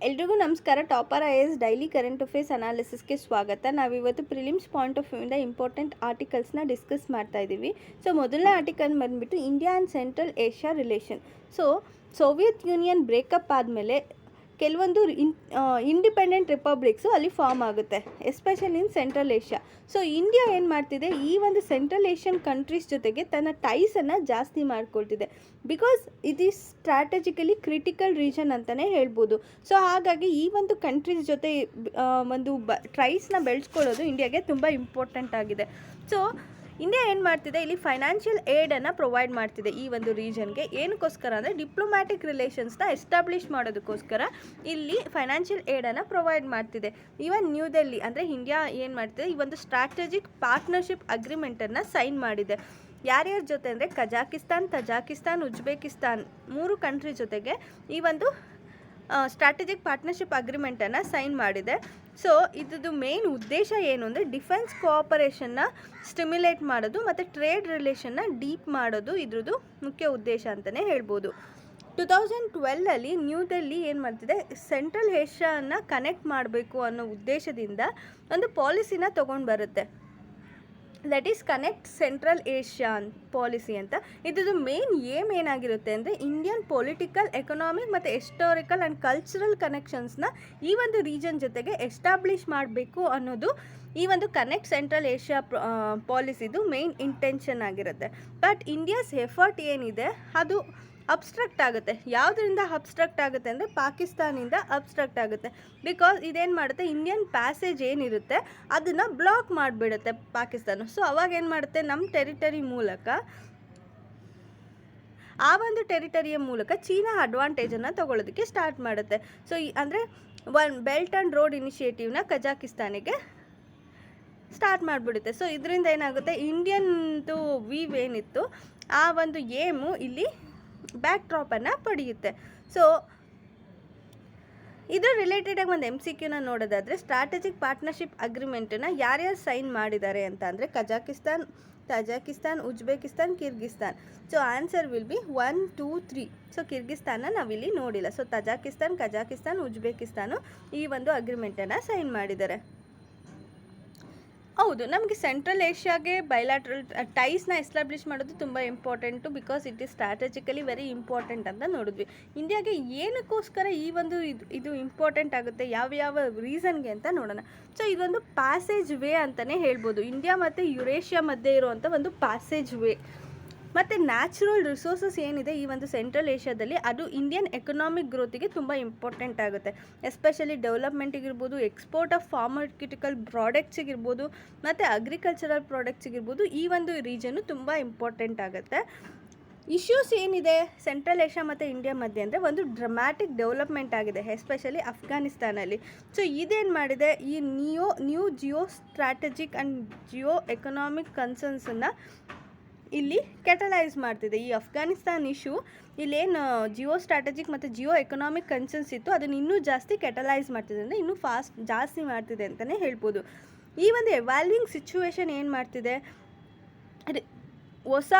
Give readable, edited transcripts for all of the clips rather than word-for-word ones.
ಎಲ್ರಿಗೂ ನಮಸ್ಕಾರ. Topper IAS daily current affairs ಅನಾಲಿಸಿಸ್ಗೆ ಸ್ವಾಗತ. ನಾವಿವತ್ತು ಪ್ರಿಲಿಮ್ಸ್ ಪಾಯಿಂಟ್ ಆಫ್ ವ್ಯೂಯಿಂದ ಇಂಪಾರ್ಟೆಂಟ್ ಆರ್ಟಿಕಲ್ಸ್ನ ಡಿಸ್ಕಸ್ ಮಾಡ್ತಾ ಇದ್ದೀವಿ. ಸೊ ಮೊದಲನೇ ಆರ್ಟಿಕಲ್ ಬಂದುಬಿಟ್ಟು India and central Asia relation. So Soviet Union breakup ಆದಮೇಲೆ ಕೆಲವೊಂದು ಇಂಡಿಪೆಂಡೆಂಟ್ ರಿಪಬ್ಲಿಕ್ಸು ಅಲ್ಲಿ ಫಾರ್ಮ್ ಆಗುತ್ತೆ, especially in central Asia. So India ಏನು ಮಾಡ್ತಿದೆ, ಈ ಒಂದು ಸೆಂಟ್ರಲ್ ಏಷ್ಯನ್ ಕಂಟ್ರೀಸ್ ಜೊತೆಗೆ ತನ್ನ ಟೈಸನ್ನು ಜಾಸ್ತಿ ಮಾಡ್ಕೊಳ್ತಿದೆ. Because it is strategically critical region ಅಂತಲೇ ಹೇಳ್ಬೋದು. ಸೊ ಹಾಗಾಗಿ ಈ ಒಂದು ಕಂಟ್ರೀಸ್ ಜೊತೆ ಒಂದು ಟ್ರೈಸ್ನ ಬೆಳೆಸ್ಕೊಳ್ಳೋದು ಇಂಡಿಯಾಗೆ ತುಂಬ ಇಂಪಾರ್ಟೆಂಟ್ ಆಗಿದೆ. ಸೊ ಇಂಡಿಯಾ ಏನು ಮಾಡ್ತಿದೆ, ಇಲ್ಲಿ ಫೈನಾನ್ಷಿಯಲ್ ಏಡನ್ನು ಪ್ರೊವೈಡ್ ಮಾಡ್ತಿದೆ ಈ ಒಂದು ರೀಜನ್ಗೆ. ಏನಕ್ಕೋಸ್ಕರ ಅಂದರೆ ಡಿಪ್ಲೊಮ್ಯಾಟಿಕ್ ರಿಲೇಷನ್ಸ್ನ ಎಸ್ಟಾಬ್ಲಿಷ್ ಮಾಡೋದಕ್ಕೋಸ್ಕರ ಇಲ್ಲಿ ಫೈನಾನ್ಷಿಯಲ್ ಏಡನ್ನು ಪ್ರೊವೈಡ್ ಮಾಡ್ತಿದೆ. ಈವನ್ ನ್ಯೂ ಡೆಲ್ಲಿ ಅಂದರೆ ಇಂಡಿಯಾ ಏನು ಮಾಡ್ತಿದೆ, ಈ ಒಂದು ಸ್ಟ್ರಾಟಜಿಕ್ ಪಾರ್ಟ್ನರ್ಶಿಪ್ ಅಗ್ರಿಮೆಂಟನ್ನು ಸೈನ್ ಮಾಡಿದೆ. ಯಾರ್ಯಾರ ಜೊತೆ ಅಂದರೆ ಕಜಾಕಿಸ್ತಾನ್, ತಜಾಕಿಸ್ತಾನ್, ಉಜ್ಬೇಕಿಸ್ತಾನ್ 3 ಕಂಟ್ರಿ ಜೊತೆಗೆ ಈ ಒಂದು ಸ್ಟ್ರಾಟಜಿಕ್ ಪಾರ್ಟ್ನರ್ಶಿಪ್ ಅಗ್ರಿಮೆಂಟನ್ನು ಸೈನ್ ಮಾಡಿದೆ. ಸೊ ಇದ್ರದ್ದು ಮೇನ್ ಉದ್ದೇಶ ಏನು ಅಂದರೆ ಡಿಫೆನ್ಸ್ ಕೋಆಪರೇಷನ್ನ ಸ್ಟಿಮ್ಯುಲೇಟ್ ಮಾಡೋದು ಮತ್ತು ಟ್ರೇಡ್ ರಿಲೇಷನ್ನ ಡೀಪ್ ಮಾಡೋದು ಇದ್ರದ್ದು ಮುಖ್ಯ ಉದ್ದೇಶ ಅಂತಲೇ ಹೇಳ್ಬೋದು. 2012 ನ್ಯೂ ಡೆಲ್ಲಿ ಏನು ಮಾಡ್ತಿದೆ, ಸೆಂಟ್ರಲ್ ಏಷ್ಯಾನ ಕನೆಕ್ಟ್ ಮಾಡಬೇಕು ಅನ್ನೋ ಉದ್ದೇಶದಿಂದ ಒಂದು ಪಾಲಿಸಿನ ತೊಗೊಂಡು ಬರುತ್ತೆ. That is connect central Asia policy ಅಂತ. ಇದ್ರದ್ದು ಮೇನ್ ಏಮ್ ಏನಾಗಿರುತ್ತೆ ಅಂದರೆ ಇಂಡಿಯನ್ ಪೊಲಿಟಿಕಲ್, ಎಕನಾಮಿಕ್ ಮತ್ತು ಹಿಸ್ಟಾರಿಕಲ್ ಆ್ಯಂಡ್ ಕಲ್ಚರಲ್ ಕನೆಕ್ಷನ್ಸ್ನ ಈ ಒಂದು ರೀಜನ್ ಜೊತೆಗೆ ಎಸ್ಟಾಬ್ಲಿಷ್ ಮಾಡಬೇಕು ಅನ್ನೋದು ಈ ಒಂದು ಕನೆಕ್ಟ್ ಸೆಂಟ್ರಲ್ ಏಷ್ಯಾ ಪಾಲಿಸಿದು ಮೇನ್ ಇಂಟೆನ್ಷನ್ ಆಗಿರುತ್ತೆ. ಬಟ್ ಇಂಡಿಯಾಸ್ ಎಫರ್ಟ್ ಏನಿದೆ ಅದು ಅಬ್ಸ್ಟ್ರಕ್ಟ್ ಆಗುತ್ತೆ. ಯಾವುದರಿಂದ ಅಬ್ಸ್ಟ್ರಕ್ಟ್ ಆಗುತ್ತೆ ಅಂದರೆ ಪಾಕಿಸ್ತಾನಿಂದ ಅಬ್ಸ್ಟ್ರಕ್ಟ್ ಆಗುತ್ತೆ. ಬಿಕಾಸ್ ಇದೇನು ಮಾಡುತ್ತೆ, ಇಂಡಿಯನ್ ಪ್ಯಾಸೇಜ್ ಏನಿರುತ್ತೆ ಅದನ್ನು ಬ್ಲಾಕ್ ಮಾಡಿಬಿಡುತ್ತೆ ಪಾಕಿಸ್ತಾನ. ಸೊ ಅವಾಗ ಏನು ಮಾಡುತ್ತೆ, ನಮ್ಮ ಟೆರಿಟರಿ ಮೂಲಕ ಆ ಒಂದು ಟೆರಿಟರಿಯ ಮೂಲಕ ಚೀನಾ ಅಡ್ವಾಂಟೇಜನ್ನು ತಗೊಳ್ಳೋದಕ್ಕೆ ಸ್ಟಾರ್ಟ್ ಮಾಡುತ್ತೆ. ಸೊ ಅಂದರೆ ಬೆಲ್ಟ್ ಆ್ಯಂಡ್ ರೋಡ್ ಇನಿಷಿಯೇಟಿವ್ನ ಕಜಾಕಿಸ್ತಾನಿಗೆ ಸ್ಟಾರ್ಟ್ ಮಾಡಿಬಿಡುತ್ತೆ. ಸೊ ಇದರಿಂದ ಏನಾಗುತ್ತೆ, ಇಂಡಿಯನ್ದು ವೀವ್ ಏನಿತ್ತು ಆ ಒಂದು ಏಮು ಇಲ್ಲಿ ಬ್ಯಾಕ್ ಡ್ರಾಪನ್ನು ಪಡೆಯುತ್ತೆ. ಸೊ ಇದು ರಿಲೇಟೆಡಾಗಿ ಒಂದು MCQನ ನೋಡೋದಾದರೆ, ಸ್ಟ್ರಾಟಜಿಕ್ ಪಾರ್ಟ್ನರ್ಶಿಪ್ ಅಗ್ರಿಮೆಂಟನ್ನು ಯಾರ್ಯಾರು ಸೈನ್ ಮಾಡಿದ್ದಾರೆ ಅಂತ ಅಂದರೆ Kazakhstan, Tajikistan, Uzbekistan, Kyrgyzstan. So answer will be 1, 2, 3. So ಕಿರ್ಗಿಸ್ತಾನ ನಾವಿಲ್ಲಿ ನೋಡಿಲ್ಲ. ಸೊ ತಜಾಕಿಸ್ತಾನ್, ಕಜಾಕಿಸ್ತಾನ್, ಉಜ್ಬೇಕಿಸ್ತಾನು ಈ ಒಂದು ಅಗ್ರಿಮೆಂಟನ್ನು ಸೈನ್ ಮಾಡಿದ್ದಾರೆ. ಹೌದು, ನಮಗೆ ಸೆಂಟ್ರಲ್ ಏಷ್ಯಾಗೆ ಬೈಲ್ಯಾಟ್ರಲ್ ಟೈಸ್ನ ಎಸ್ಟಾಬ್ಲಿಷ್ ಮಾಡೋದು ತುಂಬ important. Because it is strategically very important ಅಂತ ನೋಡಿದ್ವಿ. ಇಂಡಿಯಾಗೆ ಏನಕ್ಕೋಸ್ಕರ ಈ ಒಂದು ಇದು ಇಂಪಾರ್ಟೆಂಟ್ ಆಗುತ್ತೆ, ಯಾವ ರೀಸನ್ಗೆ ಅಂತ ನೋಡೋಣ. ಸೊ ಇದೊಂದು ಪ್ಯಾಸೇಜ್ ವೇ ಅಂತಲೇ ಹೇಳ್ಬೋದು. ಇಂಡಿಯಾ ಮತ್ತು ಯುರೇಷಿಯಾ ಮಧ್ಯೆ ಇರುವಂಥ ಒಂದು ಪ್ಯಾಸೇಜ್ ವೇ. ಮತ್ತು ನ್ಯಾಚುರಲ್ ರಿಸೋರ್ಸಸ್ ಏನಿದೆ ಈ ಒಂದು ಸೆಂಟ್ರಲ್ ಏಷ್ಯಾದಲ್ಲಿ ಅದು ಇಂಡಿಯನ್ ಎಕನಾಮಿಕ್ ಗ್ರೋತಿಗೆ ತುಂಬ ಇಂಪಾರ್ಟೆಂಟ್ ಆಗುತ್ತೆ. ಎಸ್ಪೆಷಲಿ ಡೆವಲಪ್ಮೆಂಟಿಗಿರ್ಬೋದು, ಎಕ್ಸ್ಪೋರ್ಟ್ ಆಫ್ ಫಾರ್ಮರ್ಕ್ಯೂಟಿಕಲ್ ಪ್ರಾಡಕ್ಟ್ಸಿಗಿರ್ಬೋದು ಮತ್ತು ಅಗ್ರಿಕಲ್ಚರಲ್ ಪ್ರಾಡಕ್ಟ್ಸಿಗಿರ್ಬೋದು ಈ ಒಂದು ರೀಜನ್ನು ತುಂಬ ಇಂಪಾರ್ಟೆಂಟ್ ಆಗುತ್ತೆ. ಇಶ್ಯೂಸ್ ಏನಿದೆ ಸೆಂಟ್ರಲ್ ಏಷ್ಯಾ ಮತ್ತು ಇಂಡಿಯಾ ಮಧ್ಯೆ ಅಂದರೆ ಒಂದು ಡ್ರಮ್ಯಾಟಿಕ್ ಡೆವಲಪ್ಮೆಂಟ್ ಆಗಿದೆ, ಎಸ್ಪೆಷಲಿ ಅಫ್ಘಾನಿಸ್ತಾನಲ್ಲಿ. ಸೊ ಇದೇನು ಮಾಡಿದೆ, ಈ new geo strategic and geo economic ಕನ್ಸರ್ನ್ಸನ್ನು ಇಲ್ಲಿ ಕೆಟಲೈಸ್ ಮಾಡ್ತಿದೆ. ಈ ಅಫ್ಘಾನಿಸ್ತಾನ್ ಇಶ್ಯೂ ಇಲ್ಲೇನು ಜಿಯೋ ಸ್ಟ್ರಾಟಜಿಕ್ ಮತ್ತು ಜಿಯೋ ಎಕನಾಮಿಕ್ ಕನ್ಸರ್ನ್ಸ್ ಇತ್ತು ಅದನ್ನು ಇನ್ನೂ ಜಾಸ್ತಿ ಕೆಟಲೈಸ್ ಮಾಡ್ತಿದೆ, ಅಂದರೆ ಇನ್ನೂ ಜಾಸ್ತಿ ಮಾಡ್ತಿದೆ ಅಂತಲೇ ಹೇಳ್ಬೋದು. ಈ ಒಂದು ಎವಾಲ್ವಿಂಗ್ ಸಿಚುವೇಶನ್ ಏನು ಮಾಡ್ತಿದೆ, ಹೊಸ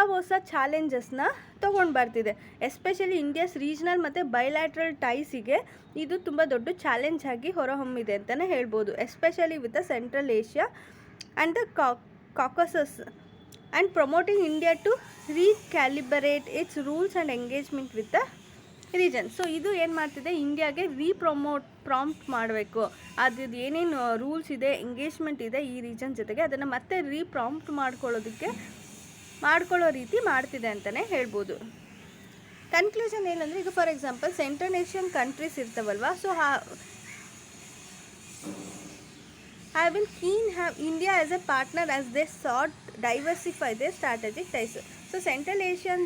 ಚಾಲೆಂಜಸ್ನ ತೊಗೊಂಡು ಬರ್ತಿದೆ. ಎಸ್ಪೆಷಲಿ ಇಂಡಿಯಾಸ್ ರೀಜ್ನಲ್ ಮತ್ತು ಬೈಲ್ಯಾಟ್ರಲ್ ಟೈಸಿಗೆ ಇದು ತುಂಬ ದೊಡ್ಡ ಚಾಲೆಂಜ್ ಆಗಿ ಹೊರಹೊಮ್ಮಿದೆ ಅಂತಲೇ ಹೇಳ್ಬೋದು. Especially with the central Asia and the Caucasus and promoting India to recalibrate its rules and engagement with the region. So ಇದು ಏನು ಮಾಡ್ತಿದೆ, ಇಂಡಿಯಾಗೆ ಪ್ರಾಂಪ್ಟ್ ಮಾಡಬೇಕು, ಅದು ಏನೇನು ರೂಲ್ಸ್ ಇದೆ, ಎಂಗೇಜ್ಮೆಂಟ್ ಇದೆ ಈ ರೀಜನ್ ಜೊತೆಗೆ ಅದನ್ನು ಮತ್ತೆ ಪ್ರಾಂಪ್ಟ್ ಮಾಡ್ಕೊಳ್ಳೋ ರೀತಿ ಮಾಡ್ತಿದೆ ಅಂತಲೇ ಹೇಳ್ಬೋದು. ಕನ್ಕ್ಲೂಷನ್ ಏನಂದರೆ, ಈಗ for example Central Asian countries ಇರ್ತಾವಲ್ವ, so have been keen have India as a partner as they sought diversify their strategic ties. So Central Asian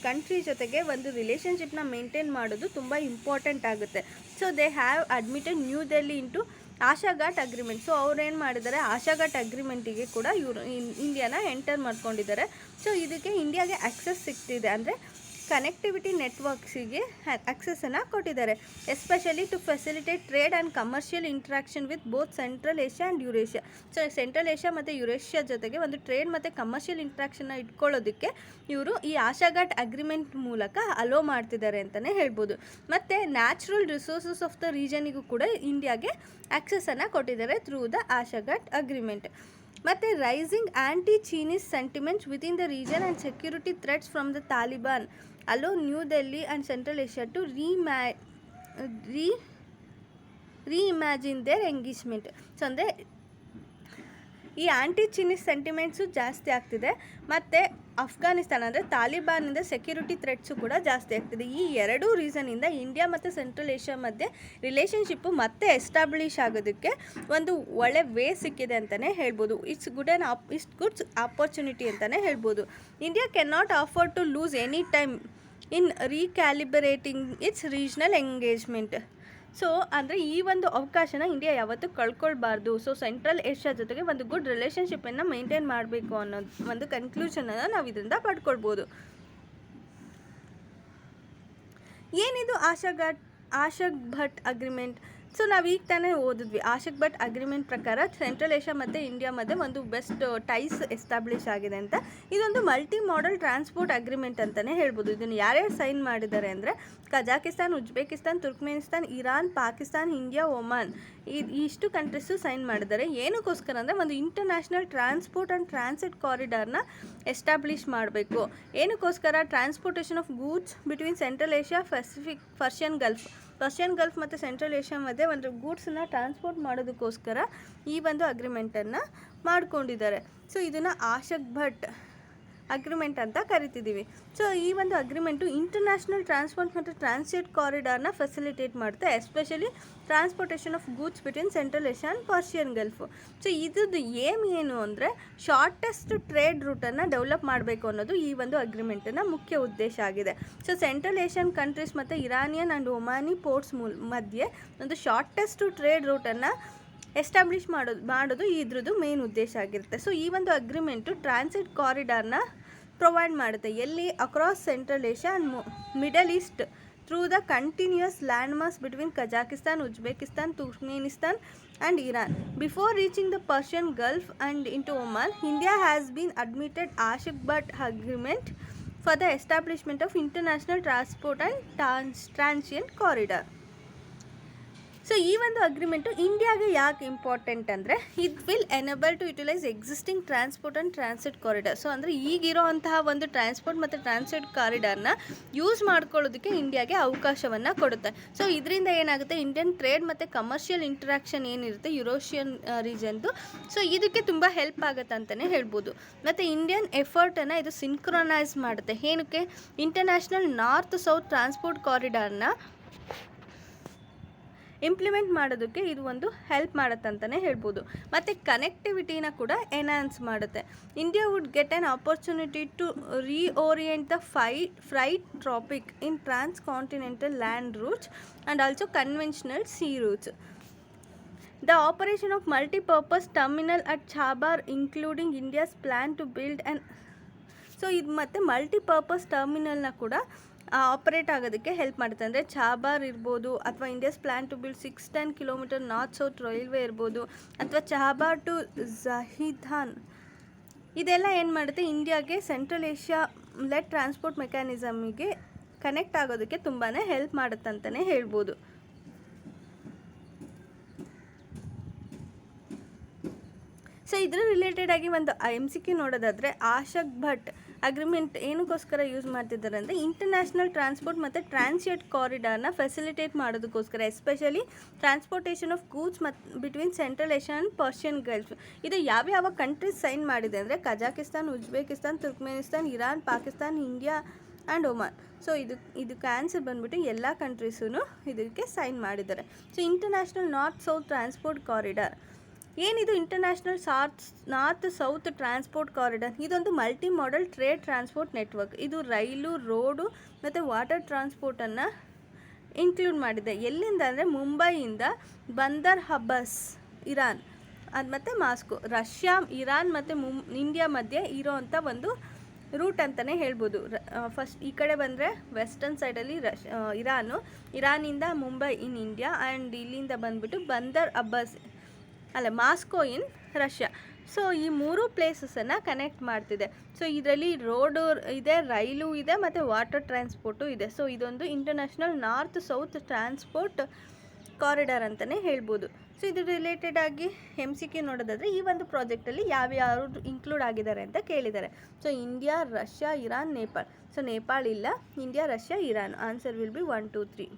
country ಜೊತೆಗೆ ಒಂದು ರಿಲೇಷನ್ಶಿಪ್ನ ಮೇಂಟೈನ್ ಮಾಡೋದು ತುಂಬ ಇಂಪಾರ್ಟೆಂಟ್ ಆಗುತ್ತೆ. So they have admitted New Delhi into Ashgabat agreement. So ಅವ್ರೇನು ಮಾಡಿದ್ದಾರೆ, ಆಶಾಘಾಟ್ ಅಗ್ರಿಮೆಂಟಿಗೆ ಕೂಡ ಇಂಡಿಯಾನ ಎಂಟರ್ ಮಾಡ್ಕೊಂಡಿದ್ದಾರೆ. ಸೊ ಇದಕ್ಕೆ ಇಂಡಿಯಾಗೆ ಆಕ್ಸೆಸ್ ಸಿಗ್ತಿದೆ, ಅಂದರೆ ಕನೆಕ್ಟಿವಿಟಿ ನೆಟ್ವರ್ಕ್ಸಿಗೆ ಆಕ್ಸೆಸನ್ನು ಕೊಟ್ಟಿದ್ದಾರೆ, especially to facilitate trade and commercial interaction with both Central Asia and Eurasia. So Central Asia ಮತ್ತು ಯುರೇಷ್ಯಾ ಜೊತೆಗೆ ಒಂದು ಟ್ರೇಡ್ ಮತ್ತು ಕಮರ್ಷಿಯಲ್ ಇಂಟ್ರಾಕ್ಷನ್ನ ಇಟ್ಕೊಳ್ಳೋದಕ್ಕೆ ಇವರು ಈ ಆಶಾಘಾಟ್ ಅಗ್ರಿಮೆಂಟ್ ಮೂಲಕ ಅಲೋ ಮಾಡ್ತಿದ್ದಾರೆ ಅಂತಲೇ ಹೇಳ್ಬೋದು. ಮತ್ತು ನ್ಯಾಚುರಲ್ ರಿಸೋರ್ಸಸ್ ಆಫ್ ದ ರೀಜನಿಗೂ ಕೂಡ ಇಂಡಿಯಾಗೆ ಆಕ್ಸೆಸನ್ನು ಕೊಟ್ಟಿದ್ದಾರೆ ಥ್ರೂ ದ ಆಶಾಘಾಟ್ ಅಗ್ರಿಮೆಂಟ್. ಮತ್ತು rising anti Chinese sentiments within the region and security threats from the Taliban allow New Delhi and central Asia to reimagine their engagement. So ಅಂದರೆ ಈ ಆ್ಯಂಟಿ ಚೀನೀಸ್ ಸೆಂಟಿಮೆಂಟ್ಸು ಜಾಸ್ತಿ ಆಗ್ತಿದೆ, ಮತ್ತು ಅಫ್ಘಾನಿಸ್ತಾನ ಅಂದರೆ ತಾಲಿಬಾನಿಂದ ಸೆಕ್ಯೂರಿಟಿ ಥ್ರೆಟ್ಸು ಕೂಡ ಜಾಸ್ತಿ ಆಗ್ತಿದೆ. ಈ ಎರಡೂ ರೀಸನಿಂದ ಇಂಡಿಯಾ ಮತ್ತು ಸೆಂಟ್ರಲ್ ಏಷ್ಯಾ ಮಧ್ಯೆ ರಿಲೇಷನ್ಶಿಪ್ಪು ಮತ್ತೆ ಎಸ್ಟಾಬ್ಲಿಷ್ ಆಗೋದಕ್ಕೆ ಒಂದು ಒಳ್ಳೆ ವೇ ಸಿಕ್ಕಿದೆ ಅಂತಲೇ ಹೇಳ್ಬೋದು. ಇಟ್ಸ್ ಗುಡ್ ಆಪರ್ಚುನಿಟಿ ಅಂತಲೇ ಹೇಳ್ಬೋದು. India can not afford to lose any time in recalibrating its regional engagement. So ಅಂದರೆ ಈ ಒಂದು ಅವಕಾಶನ ಇಂಡಿಯಾ ಯಾವತ್ತೂ ಕಳ್ಕೊಳ್ಬಾರ್ದು. ಸೊ ಸೆಂಟ್ರಲ್ ಏಷ್ಯಾ ಜೊತೆಗೆ ಒಂದು ಗುಡ್ ರಿಲೇಷನ್ಶಿಪ್ಪನ್ನು ಮೇಂಟೈನ್ ಮಾಡಬೇಕು ಅನ್ನೋ ಒಂದು ಕನ್ಕ್ಲೂಷನನ್ನು ನಾವು ಇದರಿಂದ ಪಡ್ಕೊಳ್ಬೋದು. ಏನಿದು ಆಶಾಘಾಟ್ ಭಟ್ ಅಗ್ರಿಮೆಂಟ್? ಸೊ ನಾವು ಈಗ ತಾನೇ ಓದಿದ್ವಿ, ಆಶಾಘಾಟ್ ಭಟ್ ಅಗ್ರಿಮೆಂಟ್ ಪ್ರಕಾರ ಸೆಂಟ್ರಲ್ ಏಷ್ಯಾ ಮತ್ತು ಇಂಡಿಯಾ ಮಧ್ಯೆ ಒಂದು ಬೆಸ್ಟ್ ಟೈಸ್ ಎಸ್ಟಾಬ್ಲಿಷ್ ಆಗಿದೆ ಅಂತ. ಇದೊಂದು ಮಲ್ಟಿ ಮಾಡೆಲ್ ಟ್ರಾನ್ಸ್ಪೋರ್ಟ್ ಅಗ್ರಿಮೆಂಟ್ ಅಂತಲೇ ಹೇಳ್ಬೋದು. ಇದನ್ನು ಯಾರ್ಯಾರು ಸೈನ್ ಮಾಡಿದ್ದಾರೆ ಅಂದರೆ Kazakhstan, Uzbekistan, Turkmenistan, Iran, Pakistan, India, Oman ಇಷ್ಟು ಕಂಟ್ರೀಸು ಸೈನ್ ಮಾಡಿದ್ದಾರೆ. ಏನಕ್ಕೋಸ್ಕರ ಅಂದರೆ ಒಂದು ಇಂಟರ್ನ್ಯಾಷನಲ್ ಟ್ರಾನ್ಸ್ಪೋರ್ಟ್ ಆ್ಯಂಡ್ ಟ್ರಾನ್ಸಿಟ್ ಕಾರಿಡಾರ್ನ ಎಸ್ಟಾಬ್ಲಿಷ್ ಮಾಡಬೇಕು. ಏನಕ್ಕೋಸ್ಕರ? Transportation of goods between Central Asia, Persian Gulf ಮತ್ತು ಸೆಂಟ್ರಲ್ ಏಷ್ಯಾ ಮಧ್ಯೆ ಒಂದು ಗೂಡ್ಸನ್ನ ಟ್ರಾನ್ಸ್ಪೋರ್ಟ್ ಮಾಡೋದಕ್ಕೋಸ್ಕರ ಈ ಒಂದು ಅಗ್ರಿಮೆಂಟನ್ನು ಮಾಡ್ಕೊಂಡಿದ್ದಾರೆ. ಸೊ ಇದನ್ನು ಆಶಾಘಾಟ್ ಭಟ್ ಅಗ್ರಿಮೆಂಟ್ ಅಂತ ಕರಿತಿದ್ದೀವಿ. ಸೊ ಈ ಒಂದು ಅಗ್ರಿಮೆಂಟು ಇಂಟರ್ನ್ಯಾಷನಲ್ ಟ್ರಾನ್ಸ್ಪೋರ್ಟ್ ಮತ್ತು ಟ್ರಾನ್ಸಿಟ್ ಕಾರಿಡಾರ್ನ ಫೆಸಿಲಿಟೇಟ್ ಮಾಡುತ್ತೆ, especially transportation of goods between Central Asia and Persian Gulf. So ಇದ್ರದ್ದು ಏನು ಅಂದರೆ ಶಾರ್ಟೆಸ್ಟ್ ಟ್ರೇಡ್ ರೂಟನ್ನು ಡೆವಲಪ್ ಮಾಡಬೇಕು ಅನ್ನೋದು ಈ ಒಂದು ಅಗ್ರಿಮೆಂಟಿನ ಮುಖ್ಯ ಉದ್ದೇಶ ಆಗಿದೆ. ಸೊ ಸೆಂಟ್ರಲ್ ಏಷ್ಯನ್ ಕಂಟ್ರೀಸ್ ಮತ್ತು ಇರಾನಿಯನ್ ಆ್ಯಂಡ್ ಒಮಾನಿ ಪೋರ್ಟ್ಸ್ ಮಧ್ಯೆ ಒಂದು ಶಾರ್ಟೆಸ್ಟ್ ಟ್ರೇಡ್ ರೂಟನ್ನು ಎಸ್ಟಾಬ್ಲಿಷ್ ಮಾಡೋದು ಇದ್ರದ್ದು ಮೇನ್ ಉದ್ದೇಶ ಆಗಿರುತ್ತೆ. ಸೊ ಈ ಒಂದು ಅಗ್ರಿಮೆಂಟು ಟ್ರಾನ್ಸಿಟ್ ಕಾರಿಡಾರ್ನ ಪ್ರೊವೈಡ್ ಮಾಡುತ್ತೆ, ಎಲ್ಲಿ across Central Asia and Middle East through the continuous land mass between Kazakhstan, Uzbekistan, Turkmenistan and Iran. Before reaching the Persian Gulf and into Oman, India has been admitted Ashgabat agreement for the establishment of international transport and transit corridor. So ಈ ಒಂದು agreement ಇಂಡಿಯಾಗೆ ಯಾಕೆ important ಅಂದರೆ it will enable to utilise existing transport and transit corridor. So ಅಂದರೆ ಈಗಿರೋ ಅಂತಹ ಒಂದು transport ಮತ್ತು ಟ್ರಾನ್ಸಿಟ್ ಕಾರಿಡಾರ್ನ ಯೂಸ್ ಮಾಡ್ಕೊಳ್ಳೋದಕ್ಕೆ ಇಂಡಿಯಾಗೆ ಅವಕಾಶವನ್ನು ಕೊಡುತ್ತೆ. ಸೊ ಇದರಿಂದ ಏನಾಗುತ್ತೆ, ಇಂಡಿಯನ್ ಟ್ರೇಡ್ ಮತ್ತು ಕಮರ್ಷಿಯಲ್ ಇಂಟ್ರಾಕ್ಷನ್ ಏನಿರುತ್ತೆ ಯುರೋಷಿಯನ್ ರೀಜನ್ದು, ಸೊ ಇದಕ್ಕೆ ತುಂಬ ಹೆಲ್ಪ್ ಆಗುತ್ತೆ ಅಂತಲೇ ಹೇಳ್ಬೋದು. ಮತ್ತು ಇಂಡಿಯನ್ ಎಫರ್ಟನ್ನು ಇದು ಸಿಂಕ್ರೊನೈಸ್ ಮಾಡುತ್ತೆ. ಏನಕ್ಕೆ? ಇಂಟರ್ನ್ಯಾಷನಲ್ ನಾರ್ತ್ ಸೌತ್ ಟ್ರಾನ್ಸ್ಪೋರ್ಟ್ ಕಾರಿಡಾರ್ನ ಇಂಪ್ಲಿಮೆಂಟ್ ಮಾಡೋದಕ್ಕೆ ಇದು ಒಂದು ಹೆಲ್ಪ್ ಮಾಡುತ್ತೆ ಅಂತಲೇ ಹೇಳ್ಬೋದು. ಮತ್ತು ಕನೆಕ್ಟಿವಿಟಿನ ಕೂಡ ಎನ್ಹಾನ್ಸ್ ಮಾಡುತ್ತೆ. India would get an opportunity to reorient the freight traffic in transcontinental land routes and also conventional sea routes. The operation of multi-purpose terminal at Chabhar, including India's plan to build an so ಇದು ಮತ್ತು multipurpose ಟರ್ಮಿನಲ್ನ ಕೂಡ operate ಆಗೋದಕ್ಕೆ help ಮಾಡುತ್ತೆ. ಅಂದರೆ Chabahar ಇರ್ಬೋದು, ಅಥವಾ India's plan to build 610 kilometre north south railway ಇರ್ಬೋದು, ಅಥವಾ ಚಾಬಾರ್ ಟು ಝಹಿದಾನ್, ಇದೆಲ್ಲ ಏನು ಮಾಡುತ್ತೆ, ಇಂಡಿಯಾಗೆ ಸೆಂಟ್ರಲ್ ಏಷ್ಯಾ ಲೆಡ್ ಟ್ರಾನ್ಸ್ಪೋರ್ಟ್ ಮೆಕ್ಯಾನಿಸಮಿಗೆ ಕನೆಕ್ಟ್ ಆಗೋದಕ್ಕೆ ತುಂಬಾ ಹೆಲ್ಪ್ ಮಾಡುತ್ತೆ ಅಂತಲೇ ಹೇಳ್ಬೋದು. ಸೊ ಇದರ ರಿಲೇಟೆಡ್ ಆಗಿ ಒಂದು MCQ ನೋಡೋದಾದರೆ, ಆಶಾಘಾಟ್ ಭಟ್ ಅಗ್ರಿಮೆಂಟ್ ಏನಕ್ಕೋಸ್ಕರ ಯೂಸ್ ಮಾಡ್ತಿದ್ದಾರೆ ಅಂದರೆ ಇಂಟರ್ನ್ಯಾಷನಲ್ ಟ್ರಾನ್ಸ್ಪೋರ್ಟ್ ಮತ್ತು ಟ್ರಾನ್ಸಿಟ್ ಕಾರಿಡಾರ್ನ ಫೆಸಿಲಿಟೇಟ್ ಮಾಡೋದಕ್ಕೋಸ್ಕರ, ಎಸ್ಪೆಷಲಿ ಟ್ರಾನ್ಸ್ಪೋರ್ಟೇಷನ್ ಆಫ್ ಗೂಡ್ಸ್ ಮತ್ತು between Central Asia and Persian Gulf. ಇದು ಯಾವ್ಯಾವ ಕಂಟ್ರೀಸ್ ಸೈನ್ ಮಾಡಿದೆ ಅಂದರೆ Kazakhstan, Uzbekistan, Turkmenistan, Iran, Pakistan, India and Oman. So ಇದಕ್ಕೆ ಆನ್ಸರ್ ಬಂದ್ಬಿಟ್ಟು ಎಲ್ಲ ಕಂಟ್ರೀಸೂ ಇದಕ್ಕೆ ಸೈನ್ ಮಾಡಿದ್ದಾರೆ. So international north south transport corridor ಏನಿದು? International north south transport corridor ಇದೊಂದು multimodal trade transport network. ಇದು ರೈಲು, ರೋಡು ಮತ್ತು ವಾಟರ್ ಟ್ರಾನ್ಸ್ಪೋರ್ಟನ್ನು ಇನ್ಕ್ಲೂಡ್ ಮಾಡಿದೆ. ಎಲ್ಲಿಂದ ಅಂದರೆ ಮುಂಬೈಯಿಂದ ಬಂದರ್ ಹಬ್ಬಸ್ ಇರಾನ್, ಅದು ಮತ್ತು ಮಾಸ್ಕೋ, ರಷ್ಯಾ, ಇರಾನ್ ಮತ್ತು ಇಂಡಿಯಾ ಮಧ್ಯೆ ಇರೋವಂಥ ಒಂದು ರೂಟ್ ಅಂತಲೇ ಹೇಳ್ಬೋದು. ಫಸ್ಟ್ ಈ ಕಡೆ ಬಂದರೆ ವೆಸ್ಟರ್ನ್ ಸೈಡಲ್ಲಿ ಇರಾನಿಂದ ಮುಂಬೈ ಇನ್ ಇಂಡಿಯಾ, ಆ್ಯಂಡ್ ಇಲ್ಲಿಂದ ಬಂದುಬಿಟ್ಟು Bandar Abbas Moscow in Russia. So ಈ 3 ಪ್ಲೇಸಸನ್ನು ಕನೆಕ್ಟ್ ಮಾಡ್ತಿದೆ. ಸೊ ಇದರಲ್ಲಿ ರೋಡು ಇದೆ, ರೈಲು ಇದೆ, ಮತ್ತು ವಾಟರ್ ಟ್ರಾನ್ಸ್ಪೋರ್ಟು ಇದೆ. ಸೊ ಇದೊಂದು international north south transport corridor ಅಂತಲೇ ಹೇಳ್ಬೋದು. ಸೊ ಇದು ರಿಲೇಟೆಡ್ ಆಗಿ MCQ ನೋಡೋದಾದರೆ ಈ ಒಂದು ಪ್ರಾಜೆಕ್ಟಲ್ಲಿ ಯಾವ್ಯಾರು ಇನ್ಕ್ಲೂಡ್ ಆಗಿದ್ದಾರೆ ಅಂತ ಕೇಳಿದ್ದಾರೆ. So India, Russia, Iran, Nepal. So Nepal ಇಲ್ಲ, India, Russia, Iran. Answer will be 1, 2, 3.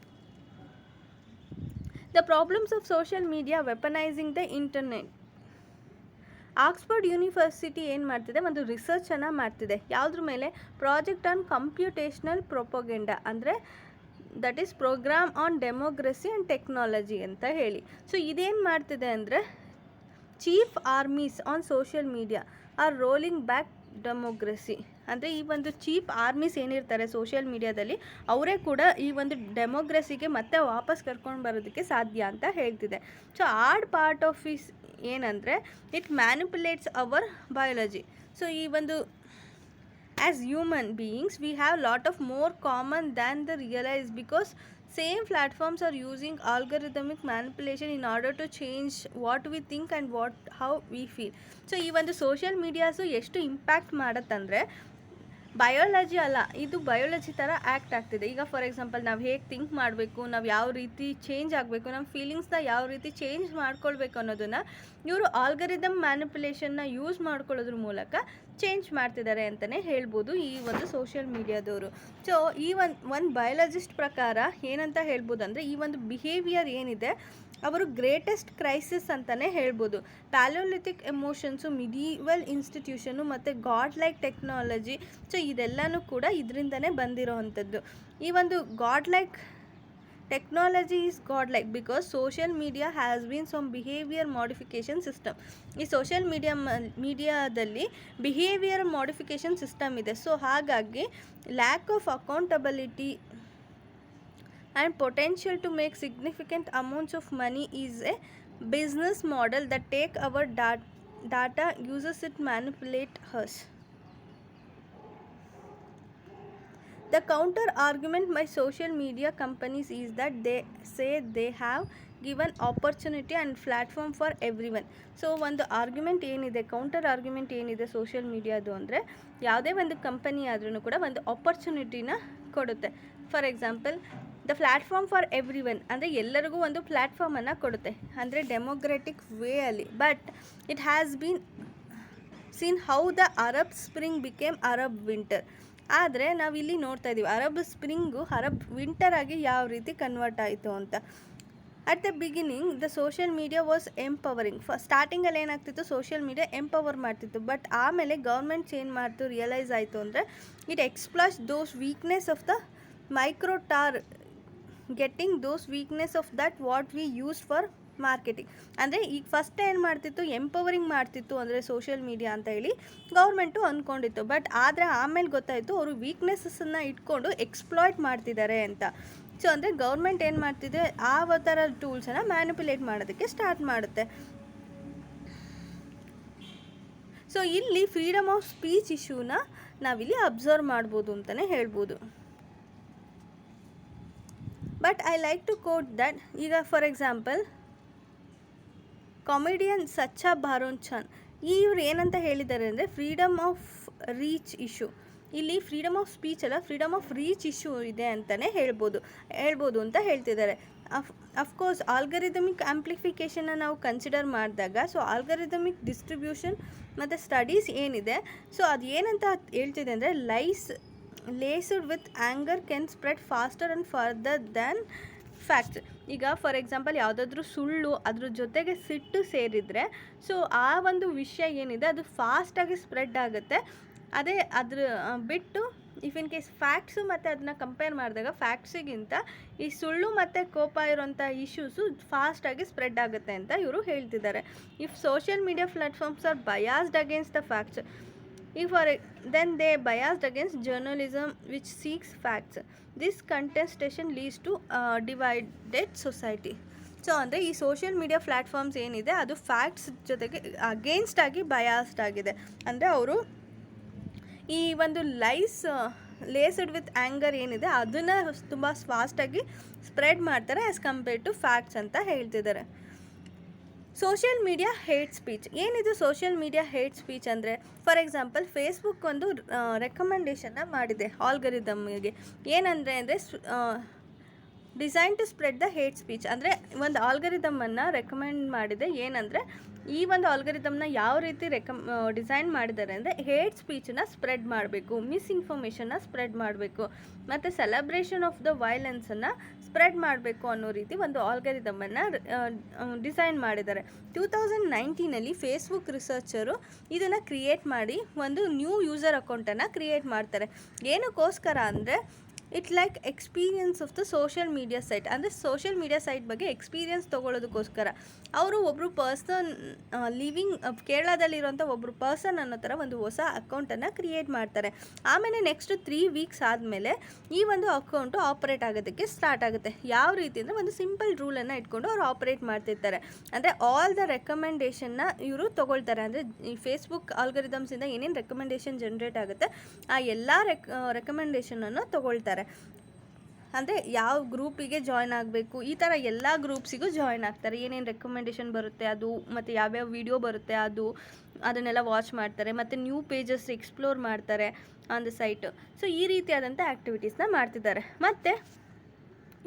The problems of social media weaponising the internet. Oxford university ಏನು ಮಾಡ್ತಿದೆ, ಒಂದು ರಿಸರ್ಚನ್ನು ಮಾಡ್ತಿದೆ. ಯಾವುದ್ರ ಮೇಲೆ? ಪ್ರಾಜೆಕ್ಟ್ ಆನ್ ಕಂಪ್ಯೂಟೇಷನಲ್ ಪ್ರೊಪೊಗೆಂಡಾ, ಅಂದರೆ that is program on democracy and technology ಅಂತ ಹೇಳಿ. ಸೊ ಇದೇನು ಮಾಡ್ತಿದೆ ಅಂದರೆ chief armies on social media are rolling back democracy. ಅಂದರೆ ಈ ಒಂದು ಚೀಫ್ ಆರ್ಮೀಸ್ ಏನಿರ್ತಾರೆ ಸೋಷಿಯಲ್ ಮೀಡಿಯಾದಲ್ಲಿ, ಅವರೇ ಕೂಡ ಈ ಒಂದು ಡೆಮೋಕ್ರಸಿಗೆ ಮತ್ತೆ ವಾಪಸ್ ಕರ್ಕೊಂಡು ಬರೋದಕ್ಕೆ ಸಾಧ್ಯ ಅಂತ ಹೇಳ್ತಿದೆ. So ad part of is ಏನಂದರೆ it manipulates our biology. So ಈ ಒಂದು as human beings we have lot of more common than the realize, because same platforms are using algorithmic manipulation in order to change what we think and how we feel. So ಈ ಒಂದು social medias ಎಷ್ಟು impact ಮಾಡುತ್ತಂದರೆ biology ಅಲ್ಲ, ಇದು biology ಥರ act ಆಗ್ತಿದೆ. ಈಗ for example ನಾವು ಹೇಗೆ ಥಿಂಕ್ ಮಾಡಬೇಕು, ನಾವು ಯಾವ ರೀತಿ ಚೇಂಜ್ ಆಗಬೇಕು, ನಮ್ಮ ಫೀಲಿಂಗ್ಸ್ನ ಯಾವ ರೀತಿ ಚೇಂಜ್ ಮಾಡ್ಕೊಳ್ಬೇಕು ಅನ್ನೋದನ್ನು ಇವರು ಆಲ್ಗರಿದಮ್ ಮ್ಯಾನಿಪುಲೇಷನ್ನ ಯೂಸ್ ಮಾಡ್ಕೊಳ್ಳೋದ್ರ ಮೂಲಕ ಚೇಂಜ್ ಮಾಡ್ತಿದ್ದಾರೆ ಅಂತಲೇ ಹೇಳ್ಬೋದು ಈ ಒಂದು ಸೋಷಿಯಲ್ ಮೀಡಿಯಾದವರು. ಸೊ ಈ ಒಂದು ಬಯಾಲಜಿಸ್ಟ್ ಪ್ರಕಾರ ಏನಂತ ಹೇಳ್ಬೋದು ಅಂದರೆ ಈ ಒಂದು ಬಿಹೇವಿಯರ್ ಏನಿದೆ ಅವರು ಗ್ರೇಟೆಸ್ಟ್ ಕ್ರೈಸಿಸ್ ಅಂತಲೇ ಹೇಳ್ಬೋದು. ಪ್ಯಾಲಿಯೋಲಿಥಿಕ್ ಎಮೋಷನ್ಸು, ಮಿಡೀವಲ್ ಇನ್ಸ್ಟಿಟ್ಯೂಷನು ಮತ್ತು ಗಾಡ್ ಲೈಕ್ ಟೆಕ್ನಾಲಜಿ. ಸೊ ಇದೆಲ್ಲನೂ ಕೂಡ ಇದರಿಂದನೇ ಬಂದಿರೋ ಅಂಥದ್ದು. ಈ ಒಂದು god like technology is god like because social media has been some behaviour modification system. ಈ ಸೋಷಿಯಲ್ ಮೀಡಿಯಾದಲ್ಲಿ ಬಿಹೇವಿಯರ್ ಮಾಡಿಫಿಕೇಷನ್ ಸಿಸ್ಟಮ್ ಇದೆ. ಸೊ ಹಾಗಾಗಿ lack of accountability and potential to make significant amounts of money is a business model that take our data, uses it, manipulate us. The counter argument by social media companies is that they say they have given opportunity and platform for everyone. So ಒಂದು argument ಏನಿದೆ, counter argument ಏನಿದೆ social ಮೀಡಿಯಾದು ಅಂದರೆ ಯಾವುದೇ ಒಂದು company ಆದ್ರೂ ಕೂಡ ಒಂದು ಆಪರ್ಚುನಿಟಿನ ಕೊಡುತ್ತೆ. For example the platform for everyone ಅಂದರೆ ಎಲ್ಲರಿಗೂ ಒಂದು ಪ್ಲ್ಯಾಟ್ಫಾರ್ಮನ್ನು ಕೊಡುತ್ತೆ, ಅಂದರೆ ಡೆಮೋಕ್ರೆಟಿಕ್ ವೇ ಅಲ್ಲಿ. But it has been seen how the Arab spring became Arab winter. ಆದರೆ ನಾವಿಲ್ಲಿ ನೋಡ್ತಾ ಇದ್ದೀವಿ ಅರಬ್ ಸ್ಪ್ರಿಂಗು ಅರಬ್ ವಿಂಟರ್ ಆಗಿ ಯಾವ ರೀತಿ ಕನ್ವರ್ಟ್ ಆಯಿತು ಅಂತ. At the beginning the social media was empowering. ಸ್ಟಾರ್ಟಿಂಗಲ್ಲಿ ಏನಾಗ್ತಿತ್ತು, ಸೋಷಿಯಲ್ ಮೀಡಿಯಾ ಎಂಪವರ್ ಮಾಡ್ತಿತ್ತು. ಬಟ್ ಆಮೇಲೆ ಗೌರ್ಮೆಂಟ್ಸ್ ಏನು ಮಾಡ್ತು, ರಿಯಲೈಸ್ ಆಯಿತು ಅಂದರೆ it exploits those weakness of the microtarget, getting those weakness of that what we use for marketing. ಅಂದರೆ ಈಗ ಫಸ್ಟ್ ಏನು ಮಾಡ್ತಿತ್ತು, ಎಂಪವರಿಂಗ್ ಮಾಡ್ತಿತ್ತು ಅಂದರೆ ಸೋಷಿಯಲ್ ಮೀಡಿಯಾ ಅಂತ ಹೇಳಿ ಗೌರ್ಮೆಂಟು ಅಂದ್ಕೊಂಡಿತ್ತು. ಬಟ್ ಆದರೆ ಆಮೇಲೆ ಗೊತ್ತಾಯಿತು ಅವರು ವೀಕ್ನೆಸಸ್ಸನ್ನು ಇಟ್ಕೊಂಡು ಎಕ್ಸ್ಪ್ಲಾಯ್ಟ್ ಮಾಡ್ತಿದ್ದಾರೆ ಅಂತ. ಸೊ ಅಂದರೆ ಗೌರ್ಮೆಂಟ್ ಏನು ಮಾಡ್ತಿದೆ, ಆ ಥರ ಟೂಲ್ಸನ್ನು ಮ್ಯಾನಿಪುಲೇಟ್ ಮಾಡೋದಕ್ಕೆ ಸ್ಟಾರ್ಟ್ ಮಾಡುತ್ತೆ. ಸೊ ಇಲ್ಲಿ ಫ್ರೀಡಮ್ ಆಫ್ ಸ್ಪೀಚ್ ಇಶ್ಯೂನ ನಾವಿಲ್ಲಿ ಅಬ್ಸರ್ವ್ ಮಾಡ್ಬೋದು ಅಂತಲೇ ಹೇಳ್ಬೋದು. But I like to quote that, ಈಗ for example comedian Sacha Baron Cohen ಇವ್ರು ಏನಂತ ಹೇಳಿದ್ದಾರೆ ಅಂದರೆ ಫ್ರೀಡಮ್ ಆಫ್ ರೀಚ್ ಇಶ್ಯೂ. ಇಲ್ಲಿ ಫ್ರೀಡಮ್ ಆಫ್ ಸ್ಪೀಚ್ ಅಲ್ಲ, ಫ್ರೀಡಮ್ ಆಫ್ ರೀಚ್ ಇಶ್ಯೂ ಇದೆ ಅಂತಲೇ ಹೇಳ್ಬೋದು ಅಂತ ಹೇಳ್ತಿದ್ದಾರೆ. ಅಫ್ಕೋರ್ಸ್ ಆಲ್ಗರಿದಮಿಕ್ ಆಂಪ್ಲಿಫಿಕೇಷನ್ನ ನಾವು ಕನ್ಸಿಡರ್ ಮಾಡಿದಾಗ, ಸೊ ಆಲ್ಗರಿದಮಿಕ್ ಡಿಸ್ಟ್ರಿಬ್ಯೂಷನ್ ಮತ್ತು ಸ್ಟಡೀಸ್ ಏನಿದೆ, ಸೊ ಅದು ಏನಂತ ಹೇಳ್ತಿದೆ ಅಂದರೆ laced with anger can spread faster and further than facts. ಈಗ ಫಾರ್ ಎಕ್ಸಾಂಪಲ್ ಯಾವುದಾದ್ರೂ ಸುಳ್ಳು ಅದ್ರ ಜೊತೆಗೆ ಸಿಟ್ಟು ಸೇರಿದರೆ, ಸೊ ಆ ಒಂದು ವಿಷಯ ಏನಿದೆ ಅದು ಫಾಸ್ಟಾಗಿ ಸ್ಪ್ರೆಡ್ ಆಗುತ್ತೆ. ಅದೇ ಅದ್ರ ಬಿಟ್ಟು ಇಫ್ ಇನ್ ಕೇಸ್ ಫ್ಯಾಕ್ಟ್ಸು ಮತ್ತು ಅದನ್ನ ಕಂಪೇರ್ ಮಾಡಿದಾಗ ಫ್ಯಾಕ್ಟ್ಸಿಗಿಂತ ಈ ಸುಳ್ಳು ಮತ್ತು ಕೋಪ ಇರೋಂಥ ಇಶ್ಯೂಸು ಫಾಸ್ಟಾಗಿ ಸ್ಪ್ರೆಡ್ ಆಗುತ್ತೆ ಅಂತ ಇವರು ಹೇಳ್ತಿದ್ದಾರೆ. If social media platforms are biased against the facts, then they biased against journalism which seeks facts. This contestation leads to divided society. So ಅಂದರೆ ಈ ಸೋಷಿಯಲ್ ಮೀಡಿಯಾ ಪ್ಲ್ಯಾಟ್ಫಾರ್ಮ್ಸ್ ಏನಿದೆ ಅದು ಫ್ಯಾಕ್ಟ್ಸ್ ಜೊತೆಗೆ ಅಗೇನ್ಸ್ಟ್ ಆಗಿ ಬಯಾಸ್ಡ್ ಆಗಿದೆ. ಅಂದರೆ ಅವರು ಈ ಒಂದು ಲೈಸ್ ಲೇಸ್ಡ್ ವಿತ್ ಆ್ಯಂಗರ್ ಏನಿದೆ ಅದನ್ನು ತುಂಬ ಫಾಸ್ಟಾಗಿ ಸ್ಪ್ರೆಡ್ ಮಾಡ್ತಾರೆ ಆ್ಯಸ್ ಕಂಪೇರ್ಡ್ ಟು ಫ್ಯಾಕ್ಟ್ಸ್ ಅಂತ ಹೇಳ್ತಿದ್ದಾರೆ. Social media hate speech. ಏನಿದು ಸೋಷಿಯಲ್ ಮೀಡಿಯಾ ಹೇಟ್ ಸ್ಪೀಚ್ ಅಂದರೆ, ಫಾರ್ ಎಕ್ಸಾಂಪಲ್ ಫೇಸ್ಬುಕ್ ಒಂದು ರೆಕಮೆಂಡೇಷನ್ನ ಮಾಡಿದೆ ಆಲ್ಗರಿದಮ್ಗೆ. ಏನಂದರೆ design to spread the hate speech. ಅಂದರೆ ಒಂದು ಆಲ್ಗರಿದಮನ್ನು ರೆಕಮೆಂಡ್ ಮಾಡಿದೆ. ಏನಂದರೆ ಈ ಒಂದು ಆಲ್ಗರಿದಮ್ನ ಯಾವ ರೀತಿ ಡಿಸೈನ್ ಮಾಡಿದ್ದಾರೆ ಅಂದರೆ ಹೇಟ್ ಸ್ಪೀಚನ್ನ ಸ್ಪ್ರೆಡ್ ಮಾಡಬೇಕು, ಮಿಸ್ಇನ್ಫಾರ್ಮೇಷನ್ನ ಸ್ಪ್ರೆಡ್ ಮಾಡಬೇಕು, ಮತ್ತು ಸೆಲೆಬ್ರೇಷನ್ ಆಫ್ ದ ವೈಲೆನ್ಸನ್ನು ಸ್ಪ್ರೆಡ್ ಮಾಡಬೇಕು ಅನ್ನೋ ರೀತಿ ಒಂದು ಆಲ್ಗರಿದಮನ್ನು ಡಿಸೈನ್ ಮಾಡಿದ್ದಾರೆ. 2019 ಫೇಸ್ಬುಕ್ ರಿಸರ್ಚರು ಇದನ್ನು ಕ್ರಿಯೇಟ್ ಮಾಡಿ ಒಂದು ನ್ಯೂ ಯೂಸರ್ ಅಕೌಂಟನ್ನು ಕ್ರಿಯೇಟ್ ಮಾಡ್ತಾರೆ. ಏನಕ್ಕೋಸ್ಕರ ಅಂದರೆ it like experience of the social media site. ಅಂದರೆ ಸೋಷಿಯಲ್ ಮೀಡಿಯಾ ಸೈಟ್ ಬಗ್ಗೆ ಎಕ್ಸ್ಪೀರಿಯನ್ಸ್ ತೊಗೊಳ್ಳೋದಕ್ಕೋಸ್ಕರ ಅವರು ಒಬ್ಬರು ಪರ್ಸನ್ ಲಿವಿಂಗ್ ಕೇರಳದಲ್ಲಿರುವಂಥ ಒಬ್ಬರು ಪರ್ಸನ್ ಅನ್ನೋ ಥರ ಒಂದು ಹೊಸ ಅಕೌಂಟನ್ನು ಕ್ರಿಯೇಟ್ ಮಾಡ್ತಾರೆ. ಆಮೇಲೆ ನೆಕ್ಸ್ಟ್ 3 ವೀಕ್ಸ್ ಆದಮೇಲೆ ಈ ಒಂದು ಅಕೌಂಟು ಆಪ್ರೇಟ್ ಆಗೋದಕ್ಕೆ ಸ್ಟಾರ್ಟ್ ಆಗುತ್ತೆ. ಯಾವ ರೀತಿ ಅಂದರೆ ಒಂದು ಸಿಂಪಲ್ ರೂಲನ್ನು ಇಟ್ಕೊಂಡು ಅವರು ಆಪ್ರೇಟ್ ಮಾಡ್ತಿರ್ತಾರೆ. ಅಂದರೆ ಆಲ್ ದ ರೆಕಮೆಂಡೇಷನ್ನ ಇವರು ತೊಗೊಳ್ತಾರೆ. ಅಂದರೆ ಈ ಫೇಸ್ಬುಕ್ ಆಲ್ಗರಿದಮ್ಸಿಂದ ಏನೇನು ರೆಕಮೆಂಡೇಷನ್ ಜನ್ರೇಟ್ ಆಗುತ್ತೆ ಆ ಎಲ್ಲ ರೆಕಮೆಂಡೇಷನನ್ನು ತೊಗೊಳ್ತಾರೆ. ಅಂದರೆ ಯಾವ ಗ್ರೂಪಿಗೆ ಜಾಯ್ನ್ ಆಗಬೇಕು ಈ ಥರ ಎಲ್ಲ ಗ್ರೂಪ್ಸಿಗೂ ಜಾಯ್ನ್ ಆಗ್ತಾರೆ. ಏನೇನು ರೆಕಮೆಂಡೇಷನ್ ಬರುತ್ತೆ ಅದು, ಮತ್ತು ಯಾವ್ಯಾವ ವಿಡಿಯೋ ಬರುತ್ತೆ ಅದನ್ನೆಲ್ಲ ವಾಚ್ ಮಾಡ್ತಾರೆ, ಮತ್ತು ನ್ಯೂ ಪೇಜಸ್ ಎಕ್ಸ್ಪ್ಲೋರ್ ಮಾಡ್ತಾರೆ ಆನ್ ದ ಸೈಟು. ಸೊ ಈ ರೀತಿಯಾದಂಥ ಆ್ಯಕ್ಟಿವಿಟೀಸ್ನ ಮಾಡ್ತಿದ್ದಾರೆ. ಮತ್ತು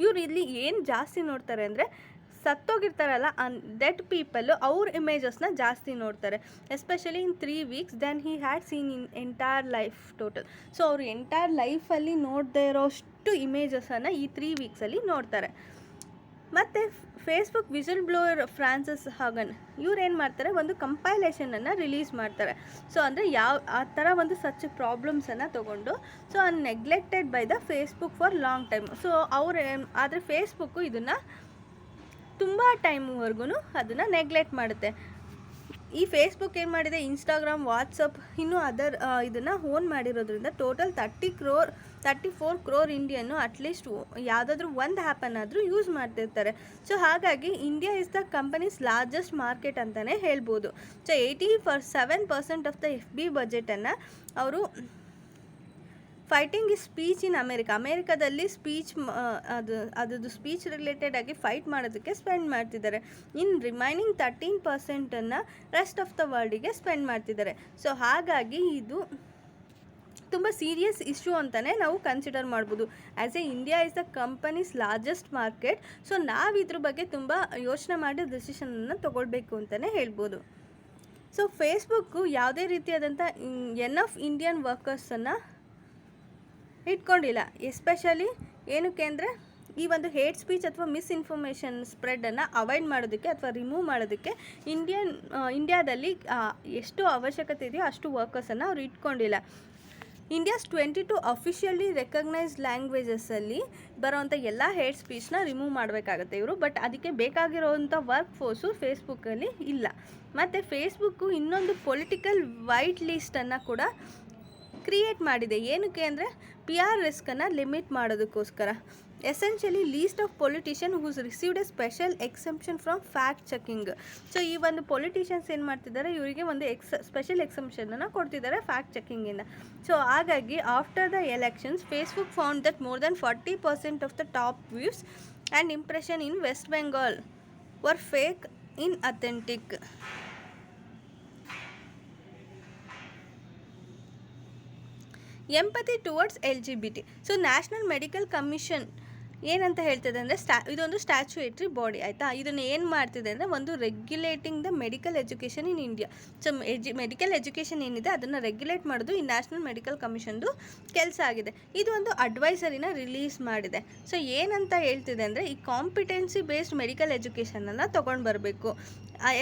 ಇವ್ರು ಇಲ್ಲಿ ಏನು ಜಾಸ್ತಿ ನೋಡ್ತಾರೆ ಅಂದರೆ ಸತ್ತೋಗಿರ್ತಾರಲ್ಲ ಡೆಡ್ ಪೀಪಲ್ಲು ಅವ್ರ ಇಮೇಜಸ್ನ ಜಾಸ್ತಿ ನೋಡ್ತಾರೆ. Especially in 3 weeks then he had seen in entire life total. So ಅವರು ಎಂಟೈರ್ ಲೈಫಲ್ಲಿ ನೋಡದೇ ಇರೋಷ್ಟು ಇಮೇಜಸನ್ನು ಈ 3 ವೀಕ್ಸಲ್ಲಿ ನೋಡ್ತಾರೆ. ಮತ್ತು Facebook whistleblower Frances Haugen ಇವ್ರು ಏನು ಮಾಡ್ತಾರೆ, ಒಂದು ಕಂಪೈಲೇಷನನ್ನು ರಿಲೀಸ್ ಮಾಡ್ತಾರೆ. ಸೊ ಅಂದರೆ ಆ ಥರ ಒಂದು ಸಚ್ ಪ್ರಾಬ್ಲಮ್ಸನ್ನು ತೊಗೊಂಡು so neglected by the Facebook for long time. So ಆದರೆ ಫೇಸ್ಬುಕ್ಕು ಇದನ್ನು ತುಂಬ ಟೈಮ್ವರೆಗೂ ಅದನ್ನು ನೆಗ್ಲೆಕ್ಟ್ ಮಾಡುತ್ತೆ. ಈ ಫೇಸ್ಬುಕ್ ಏನು ಮಾಡಿದೆ, ಇನ್ಸ್ಟಾಗ್ರಾಮ್, ವಾಟ್ಸಪ್ ಇನ್ನೂ ಇದನ್ನು ಓನ್ ಮಾಡಿರೋದ್ರಿಂದ ಟೋಟಲ್ 34 ಕ್ರೋರ್ ಇಂಡಿಯನ್ನು ಅಟ್ಲೀಸ್ಟ್ ಯಾವುದಾದ್ರೂ ಒಂದು ಆ್ಯಪನ್ನಾದರೂ ಯೂಸ್ ಮಾಡ್ತಿರ್ತಾರೆ. ಸೊ ಹಾಗಾಗಿ India is the company's largest market ಅಂತಲೇ ಹೇಳ್ಬೋದು. ಸೊ 87% ಆಫ್ ದ FB ಬಜೆಟನ್ನು ಅವರು ಫೈಟಿಂಗ್ ಸ್ಪೀಚ್ ಇನ್ ಅಮೇರಿಕಾದಲ್ಲಿ ಸ್ಪೀಚ್ ಅದರದ್ದು ಸ್ಪೀಚ್ ರಿಲೇಟೆಡ್ ಆಗಿ ಫೈಟ್ ಮಾಡೋದಕ್ಕೆ ಸ್ಪೆಂಡ್ ಮಾಡ್ತಿದ್ದಾರೆ. In remaining 13% rest of the ವರ್ಲ್ಡಿಗೆ ಸ್ಪೆಂಡ್ ಮಾಡ್ತಿದ್ದಾರೆ. ಸೊ ಹಾಗಾಗಿ ಇದು ತುಂಬ ಸೀರಿಯಸ್ ಇಶ್ಯೂ ಅಂತಲೇ ನಾವು ಕನ್ಸಿಡರ್ ಮಾಡ್ಬೋದು. As a India is the company's largest market. So ನಾವು ಇದ್ರ ಬಗ್ಗೆ ತುಂಬ ಯೋಚನೆ ಮಾಡಿ ಡಿಸಿಷನನ್ನು ತೊಗೊಳ್ಬೇಕು ಅಂತಲೇ ಹೇಳ್ಬೋದು. ಸೊ ಫೇಸ್ಬುಕ್ಕು ಯಾವುದೇ ರೀತಿಯಾದಂಥ ಎನಫ್ ಇಂಡಿಯನ್ ವರ್ಕರ್ಸನ್ನು ಇಟ್ಕೊಂಡಿಲ್ಲ. ಎಸ್ಪೆಷಲಿ ಏನಕ್ಕೆ ಅಂದರೆ ಈ ಒಂದು ಹೇಟ್ ಸ್ಪೀಚ್ ಅಥವಾ ಮಿಸ್ಇನ್ಫಾರ್ಮೇಷನ್ ಸ್ಪ್ರೆಡನ್ನು ಅವಾಯ್ಡ್ ಮಾಡೋದಕ್ಕೆ ಅಥವಾ ರಿಮೂವ್ ಮಾಡೋದಕ್ಕೆ ಇಂಡಿಯಾದಲ್ಲಿ ಎಷ್ಟು ಅವಶ್ಯಕತೆ ಇದೆಯೋ ಅಷ್ಟು ವರ್ಕರ್ಸನ್ನು ಅವ್ರು ಇಟ್ಕೊಂಡಿಲ್ಲ. ಇಂಡಿಯಾಸ್ 22 ಅಫಿಷಿಯಲಿ ರೆಕಗ್ನೈಸ್ಡ್ ಲ್ಯಾಂಗ್ವೇಜಸಲ್ಲಿ ಬರೋವಂಥ ಎಲ್ಲ ಹೇಟ್ ಸ್ಪೀಚ್ನ ರಿಮೂವ್ ಮಾಡಬೇಕಾಗತ್ತೆ ಇವರು. ಬಟ್ ಅದಕ್ಕೆ ಬೇಕಾಗಿರೋವಂಥ ವರ್ಕ್ ಫೋರ್ಸು ಫೇಸ್ಬುಕ್ಕಲ್ಲಿ ಇಲ್ಲ. ಮತ್ತು ಫೇಸ್ಬುಕ್ಕು ಇನ್ನೊಂದು ಪೊಲಿಟಿಕಲ್ ವೈಟ್ ಲಿಸ್ಟನ್ನು ಕೂಡ ಕ್ರಿಯೇಟ್ ಮಾಡಿದೆ. ಏನಕ್ಕೆ ಅಂದರೆ PR ರಿಸ್ಕನ್ನು ಲಿಮಿಟ್ ಮಾಡೋದಕ್ಕೋಸ್ಕರ. Essentially list of politician whose received a special exemption from fact checking. So ಈ ಒಂದು ಪೊಲಿಟಿಷಿಯನ್ಸ್ ಏನು ಮಾಡ್ತಿದ್ದಾರೆ, ಇವರಿಗೆ ಒಂದು ಸ್ಪೆಷಲ್ ಎಕ್ಸೆಂಪ್ಷನನ್ನು ಕೊಡ್ತಿದ್ದಾರೆ ಫ್ಯಾಕ್ಟ್ ಚೆಕಿಂಗಿಂದ. ಸೊ ಹಾಗಾಗಿ after the elections Facebook found that more than 40% of the top views and impression in West Bengal were fake inauthentic. Empathy towards LGBT. So national medical commission ಏನಂತ ಹೇಳ್ತಿದೆ ಅಂದರೆ ಇದೊಂದು ಸ್ಟ್ಯಾಚ್ಯುಯೇಟ್ರಿ ಬಾಡಿ ಆಯಿತಾ. ಇದನ್ನು ಏನು ಮಾಡ್ತಿದೆ ಅಂದರೆ ಒಂದು regulating the medical education in India. So medical education ಏನಿದೆ ಅದನ್ನು ರೆಗ್ಯುಲೇಟ್ ಮಾಡೋದು ಈ ನ್ಯಾಷನಲ್ ಮೆಡಿಕಲ್ ಕಮಿಷನ್ದು ಕೆಲಸ ಆಗಿದೆ. ಇದು ಒಂದು ಅಡ್ವೈಸರಿನ ರಿಲೀಸ್ ಮಾಡಿದೆ. ಸೊ ಏನಂತ ಹೇಳ್ತಿದೆ ಅಂದರೆ ಈ ಕಾಂಪಿಟೆನ್ಸಿ ಬೇಸ್ಡ್ ಮೆಡಿಕಲ್ ಎಜುಕೇಷನನ್ನು ತೊಗೊಂಡು ಬರಬೇಕು.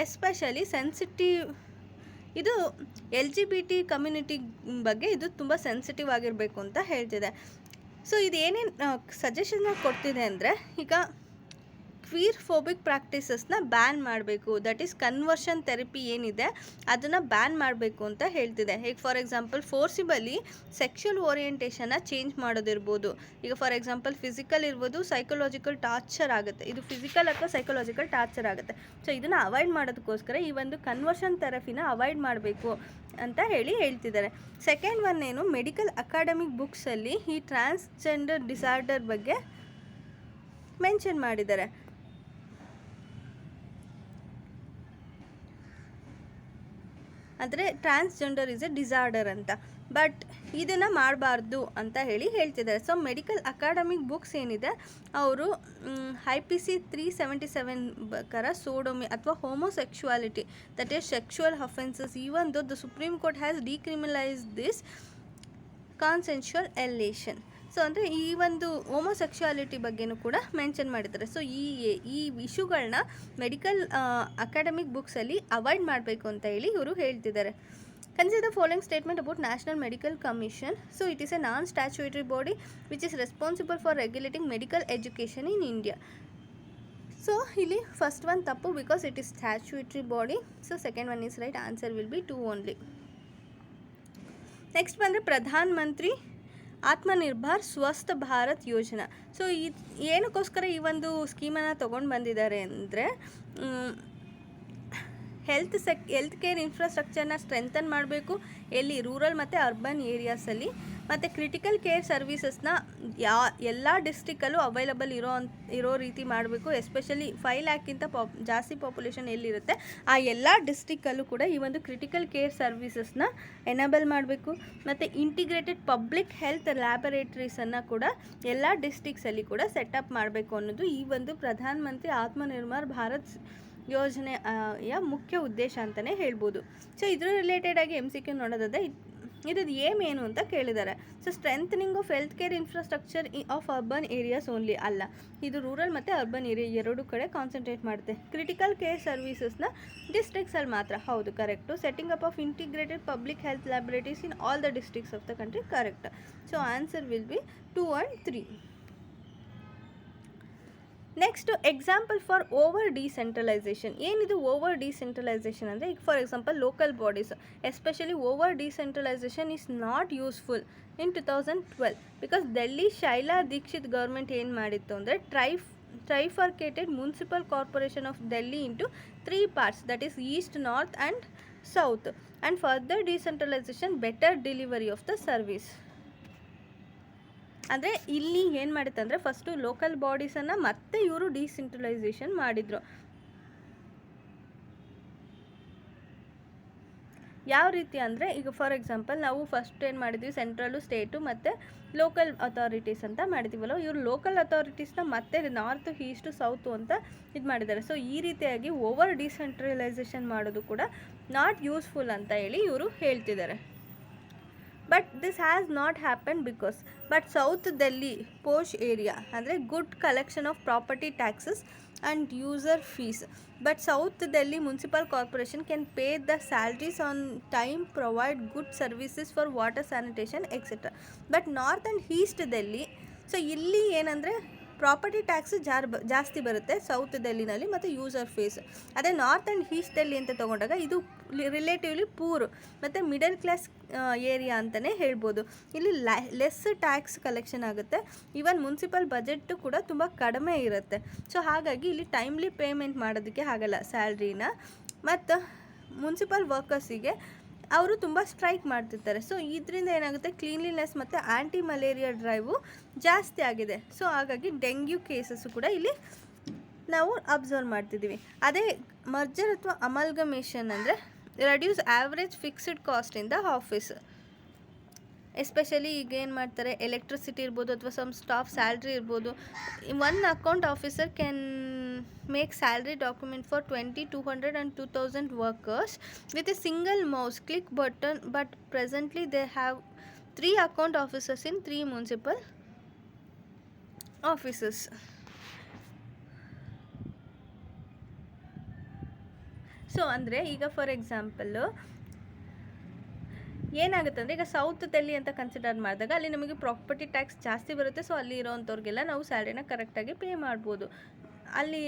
ಎಸ್ಪೆಷಲಿ ಸೆನ್ಸಿಟಿವ್ ಇದು LGBT ಕಮ್ಯುನಿಟಿ ಬಗ್ಗೆ ಇದು ತುಂಬ ಸೆನ್ಸಿಟಿವ್ ಆಗಿರಬೇಕು ಅಂತ ಹೇಳ್ತಿದೆ. ಸೊ ಇದು ಏನೇನು ಸಜೆಷನ್ನ ಕೊಡ್ತಿದೆ ಅಂದರೆ, ಈಗ ಕ್ವೀರ್ ಫೋಬಿಕ್ ಪ್ರಾಕ್ಟೀಸಸ್ನ ಬ್ಯಾನ್ ಮಾಡಬೇಕು. ದಟ್ ಈಸ್ ಕನ್ವರ್ಷನ್ ಥೆರಪಿ ಏನಿದೆ ಅದನ್ನು ಬ್ಯಾನ್ ಮಾಡಬೇಕು ಅಂತ ಹೇಳ್ತಿದೆ. ಈಗ ಫಾರ್ ಎಕ್ಸಾಂಪಲ್ ಫೋರ್ಸಿಬಲಿ ಸೆಕ್ಷುವಲ್ ಓರಿಯೆಂಟೇಷನ್ನ ಚೇಂಜ್ ಮಾಡೋದಿರ್ಬೋದು. ಈಗ ಫಾರ್ ಎಕ್ಸಾಂಪಲ್ ಫಿಸಿಕಲ್ ಇರ್ಬೋದು, ಸೈಕಲಾಜಿಕಲ್ ಟಾರ್ಚರ್ ಆಗುತ್ತೆ. ಇದು ಫಿಸಿಕಲ್ ಅಥವಾ ಸೈಕಲಾಜಿಕಲ್ ಟಾರ್ಚರ್ ಆಗುತ್ತೆ. ಸೊ ಇದನ್ನು ಅವಾಯ್ಡ್ ಮಾಡೋದಕ್ಕೋಸ್ಕರ ಈ ಒಂದು ಕನ್ವರ್ಷನ್ ಥೆರಪಿನ ಅವಾಯ್ಡ್ ಮಾಡಬೇಕು ಅಂತ ಹೇಳ್ತಿದ್ದಾರೆ. ಸೆಕೆಂಡ್ ಒನ್ ಏನು, ಮೆಡಿಕಲ್ ಅಕಾಡೆಮಿಕ್ ಬುಕ್ಸಲ್ಲಿ ಈ ಟ್ರಾನ್ಸ್ಜೆಂಡರ್ ಡಿಸಾರ್ಡರ್ ಬಗ್ಗೆ ಮೆನ್ಷನ್ ಮಾಡಿದ್ದಾರೆ. ಅಂದರೆ ಟ್ರಾನ್ಸ್ಜೆಂಡರ್ ಇಸ್ ಎ ಡಿಸಾರ್ಡರ್ ಅಂತ, ಬಟ್ ಇದನ್ನು ಮಾಡಬಾರ್ದು ಅಂತ ಹೇಳ್ತಿದ್ದಾರೆ. ಸೊ ಮೆಡಿಕಲ್ ಅಕಾಡೆಮಿಕ್ ಬುಕ್ಸ್ ಏನಿದೆ ಅವರು IPC 377 ಪ್ರಕಾರ ಸೋಡೋಮಿ ಅಥವಾ homosexuality, that is sexual offences, even though the Supreme Court has decriminalise this consensual relation. So ಅಂದರೆ ಈ ಒಂದು ಹೋಮೋಸೆಕ್ಷುವಾಲಿಟಿ ಬಗ್ಗೆನೂ ಕೂಡ ಮೆನ್ಷನ್ ಮಾಡಿದ್ದಾರೆ. ಸೊ ಈ ಇಶ್ಯೂಗಳನ್ನ ಮೆಡಿಕಲ್ ಅಕಾಡೆಮಿಕ್ ಬುಕ್ಸಲ್ಲಿ ಅವಾಯ್ಡ್ ಮಾಡಬೇಕು ಅಂತ ಇವರು ಹೇಳ್ತಿದ್ದಾರೆ. Consider the following statement about National Medical Commission. So it is a non-statutory body which is responsible for regulating medical education in India. So ಇಲ್ಲಿ first one tappu because it is statutory body. So second one is right. Answer will be 2 only. Next ಬಂದರೆ ಪ್ರಧಾನ ಮಂತ್ರಿ ಆತ್ಮನಿರ್ಭರ್ ಸ್ವಸ್ಥ ಭಾರತ್ ಯೋಜನಾ. So ಏನಕ್ಕೋಸ್ಕರ ಈ ಒಂದು ಸ್ಕೀಮನ್ನು ತೊಗೊಂಡು ಬಂದಿದ್ದಾರೆ ಅಂದರೆ health care ಇನ್ಫ್ರಾಸ್ಟ್ರಕ್ಚರ್ನ strengthen ಮಾಡಬೇಕು, ಎಲ್ಲಿ ರೂರಲ್ ಮತ್ತು ಅರ್ಬನ್ ಏರಿಯಾಸಲ್ಲಿ, ಮತ್ತು ಕ್ರಿಟಿಕಲ್ ಕೇರ್ ಸರ್ವಿಸಸ್ನ ಎಲ್ಲ ಡಿಸ್ಟ್ರಿಕ್ಕಲ್ಲೂ ಅವೈಲಬಲ್ ಇರೋ ರೀತಿ ಮಾಡಬೇಕು. ಎಸ್ಪೆಷಲಿ 5 ಲ್ಯಾಕ್ಗಿಂತ ಜಾಸ್ತಿ ಪಾಪ್ಯುಲೇಷನ್ ಎಲ್ಲಿರುತ್ತೆ ಆ ಎಲ್ಲ ಡಿಸ್ಟ್ರಿಕ್ಕಲ್ಲೂ ಕೂಡ ಈ ಒಂದು ಕ್ರಿಟಿಕಲ್ ಕೇರ್ ಸರ್ವಿಸಸ್ನ ಎನೇಬಲ್ ಮಾಡಬೇಕು. ಮತ್ತು ಇಂಟಿಗ್ರೇಟೆಡ್ ಪಬ್ಲಿಕ್ ಹೆಲ್ತ್ ಲ್ಯಾಬೊರೇಟರೀಸನ್ನು ಕೂಡ ಎಲ್ಲ ಡಿಸ್ಟ್ರಿಕ್ಸಲ್ಲಿ ಕೂಡ ಸೆಟಪ್ ಮಾಡಬೇಕು ಅನ್ನೋದು ಈ ಒಂದು ಪ್ರಧಾನ ಮಂತ್ರಿ ಆತ್ಮನಿರ್ಭರ್ ಭಾರತ್ ಯೋಜನೆಯ ಮುಖ್ಯ ಉದ್ದೇಶ ಅಂತಲೇ ಹೇಳ್ಬೋದು. ಸೊ ಇದ್ರ ರಿಲೇಟೆಡ್ ಆಗಿ MCQ ನೋಡೋದಾದರೆ ಇದ್ರದ್ದು ಏನು ಅಂತ ಕೇಳಿದ್ದಾರೆ. So strengthening of health care infrastructure of urban areas only ಅಲ್ಲ, ಇದು ರೂರಲ್ ಮತ್ತು ಅರ್ಬನ್ ಏರಿಯಾ ಎರಡೂ ಕಡೆ ಕಾನ್ಸಂಟ್ರೇಟ್ ಮಾಡುತ್ತೆ. ಕ್ರಿಟಿಕಲ್ ಕೇರ್ ಸರ್ವಿಸಸ್ನ ಡಿಸ್ಟ್ರಿಕ್ಸಲ್ಲಿ ಮಾತ್ರ, ಹೌದು correct. Setting up of integrated public health laboratories in all the districts of the country, correct. So answer will be 2 and 3. Next example for over decentralisation. ಏನಿದು over decentralisation ಅಂದರೆ ಈಗ for example local bodies, especially over decentralisation is not useful in 2012 because Delhi Sheila Dikshit government ಏನು ಮಾಡಿತ್ತು ಅಂದರೆ trifurcated municipal corporation of Delhi into 3 parts, that is east, north and south, and further decentralisation better delivery of the service. ಅಂದರೆ ಇಲ್ಲಿ ಏನು ಮಾಡುತ್ತೆ ಅಂದರೆ first local ಬಾಡೀಸನ್ನು ಮತ್ತೆ ಇವರು ಡಿಸೆಂಟ್ರಲೈಸೇಷನ್ ಮಾಡಿದರು. ಯಾವ ರೀತಿ ಅಂದರೆ ಈಗ ಫಾರ್ ಎಕ್ಸಾಂಪಲ್ ನಾವು ಫಸ್ಟ್ ಏನು ಮಾಡಿದ್ವಿ, ಸೆಂಟ್ರಲು, ಸ್ಟೇಟು ಮತ್ತು ಲೋಕಲ್ ಅಥಾರಿಟೀಸ್ ಅಂತ ಮಾಡಿದ್ದೀವಲ್ಲ, ಇವರು ಲೋಕಲ್ ಅಥಾರಿಟೀಸ್ನ ಮತ್ತೆ ನಾರ್ತು, ಈಸ್ಟು, ಸೌತು ಅಂತ ಇದು ಮಾಡಿದ್ದಾರೆ. ಸೊ ಈ ರೀತಿಯಾಗಿ ಓವರ್ ಡಿಸೆಂಟ್ರಲೈಸೇಷನ್ ಮಾಡೋದು ಕೂಡ ನಾಟ್ ಯೂಸ್ಫುಲ್ ಅಂತ ಇವರು ಹೇಳ್ತಿದ್ದಾರೆ. But this has not happen because South Delhi posh area ಅಂದರೆ good collection of property taxes and user fees, but South Delhi municipal corporation can pay the salaries on time, provide good services for water sanitation etcetera. But North and East Delhi, so ಇಲ್ಲಿ ಏನಂದರೆ property tax ಜಾಸ್ತಿ ಬರುತ್ತೆ South ಡೆಲ್ಲಿನಲ್ಲಿ ಮತ್ತು user fees. ಅದೇ North and East Delhi ಅಂತ ತೊಗೊಂಡಾಗ ಇದು ರಿಲೇಟಿವ್ಲಿ ಪೂರ್ ಮತ್ತು ಮಿಡಲ್ ಕ್ಲಾಸ್ ಏರಿಯಾ ಅಂತಲೇ ಹೇಳ್ಬೋದು. ಇಲ್ಲಿ ಲೆಸ್ ಟ್ಯಾಕ್ಸ್ ಕಲೆಕ್ಷನ್ ಆಗುತ್ತೆ, ಈವನ್ ಮುನ್ಸಿಪಲ್ ಬಜೆಟ್ಟು ಕೂಡ ತುಂಬ ಕಡಿಮೆ ಇರುತ್ತೆ. ಸೊ ಹಾಗಾಗಿ ಇಲ್ಲಿ ಟೈಮ್ಲಿ ಪೇಮೆಂಟ್ ಮಾಡೋದಕ್ಕೆ ಆಗಲ್ಲ ಸ್ಯಾಲ್ರಿನ, ಮತ್ತು ಮುನ್ಸಿಪಲ್ ವರ್ಕರ್ಸಿಗೆ ಅವರು ತುಂಬ ಸ್ಟ್ರೈಕ್ ಮಾಡ್ತಿರ್ತಾರೆ. ಸೊ ಇದರಿಂದ ಏನಾಗುತ್ತೆ, ಕ್ಲೀನ್ಲಿನೆಸ್ ಮತ್ತು ಆ್ಯಂಟಿ ಮಲೇರಿಯಾ ಡ್ರೈವು ಜಾಸ್ತಿ ಆಗಿದೆ. ಸೊ ಹಾಗಾಗಿ ಡೆಂಗ್ಯೂ ಕೇಸಸ್ಸು ಕೂಡ ಇಲ್ಲಿ ನಾವು ಅಬ್ಸರ್ವ್ ಮಾಡ್ತಿದ್ದೀವಿ. ಅದೇ ಮರ್ಜರ್ ಅಥವಾ ಅಮಲ್ಗಮೇಷನ್ ಅಂದರೆ reduce average fixed cost in the office. Especially ಈಗ ಏನು ಮಾಡ್ತಾರೆ, ಎಲೆಕ್ಟ್ರಿಸಿಟಿ ಇರ್ಬೋದು ಅಥವಾ ಸಮ್ ಸ್ಟಾಫ್ ಸ್ಯಾಲ್ರಿ ಇರ್ಬೋದು. 1 account officer can make salary document for 20, 200 and 2000 workers with a single mouse click button, but presently they have 3 account officers in 3 municipal offices. So ಅಂದರೆ ಈಗ for example ಏನಾಗುತ್ತೆ ಅಂದರೆ ಈಗ south Delhi ಅಂತ consider ಮಾಡಿದಾಗ ಅಲ್ಲಿ ನಮಗೆ ಪ್ರಾಪರ್ಟಿ ಟ್ಯಾಕ್ಸ್ ಜಾಸ್ತಿ ಬರುತ್ತೆ. ಸೊ ಅಲ್ಲಿ ಇರೋವಂಥವ್ರಿಗೆಲ್ಲ ನಾವು ಸ್ಯಾಲ್ರಿನ ಕರೆಕ್ಟಾಗಿ ಪೇ ಮಾಡ್ಬೋದು. ಅಲ್ಲಿ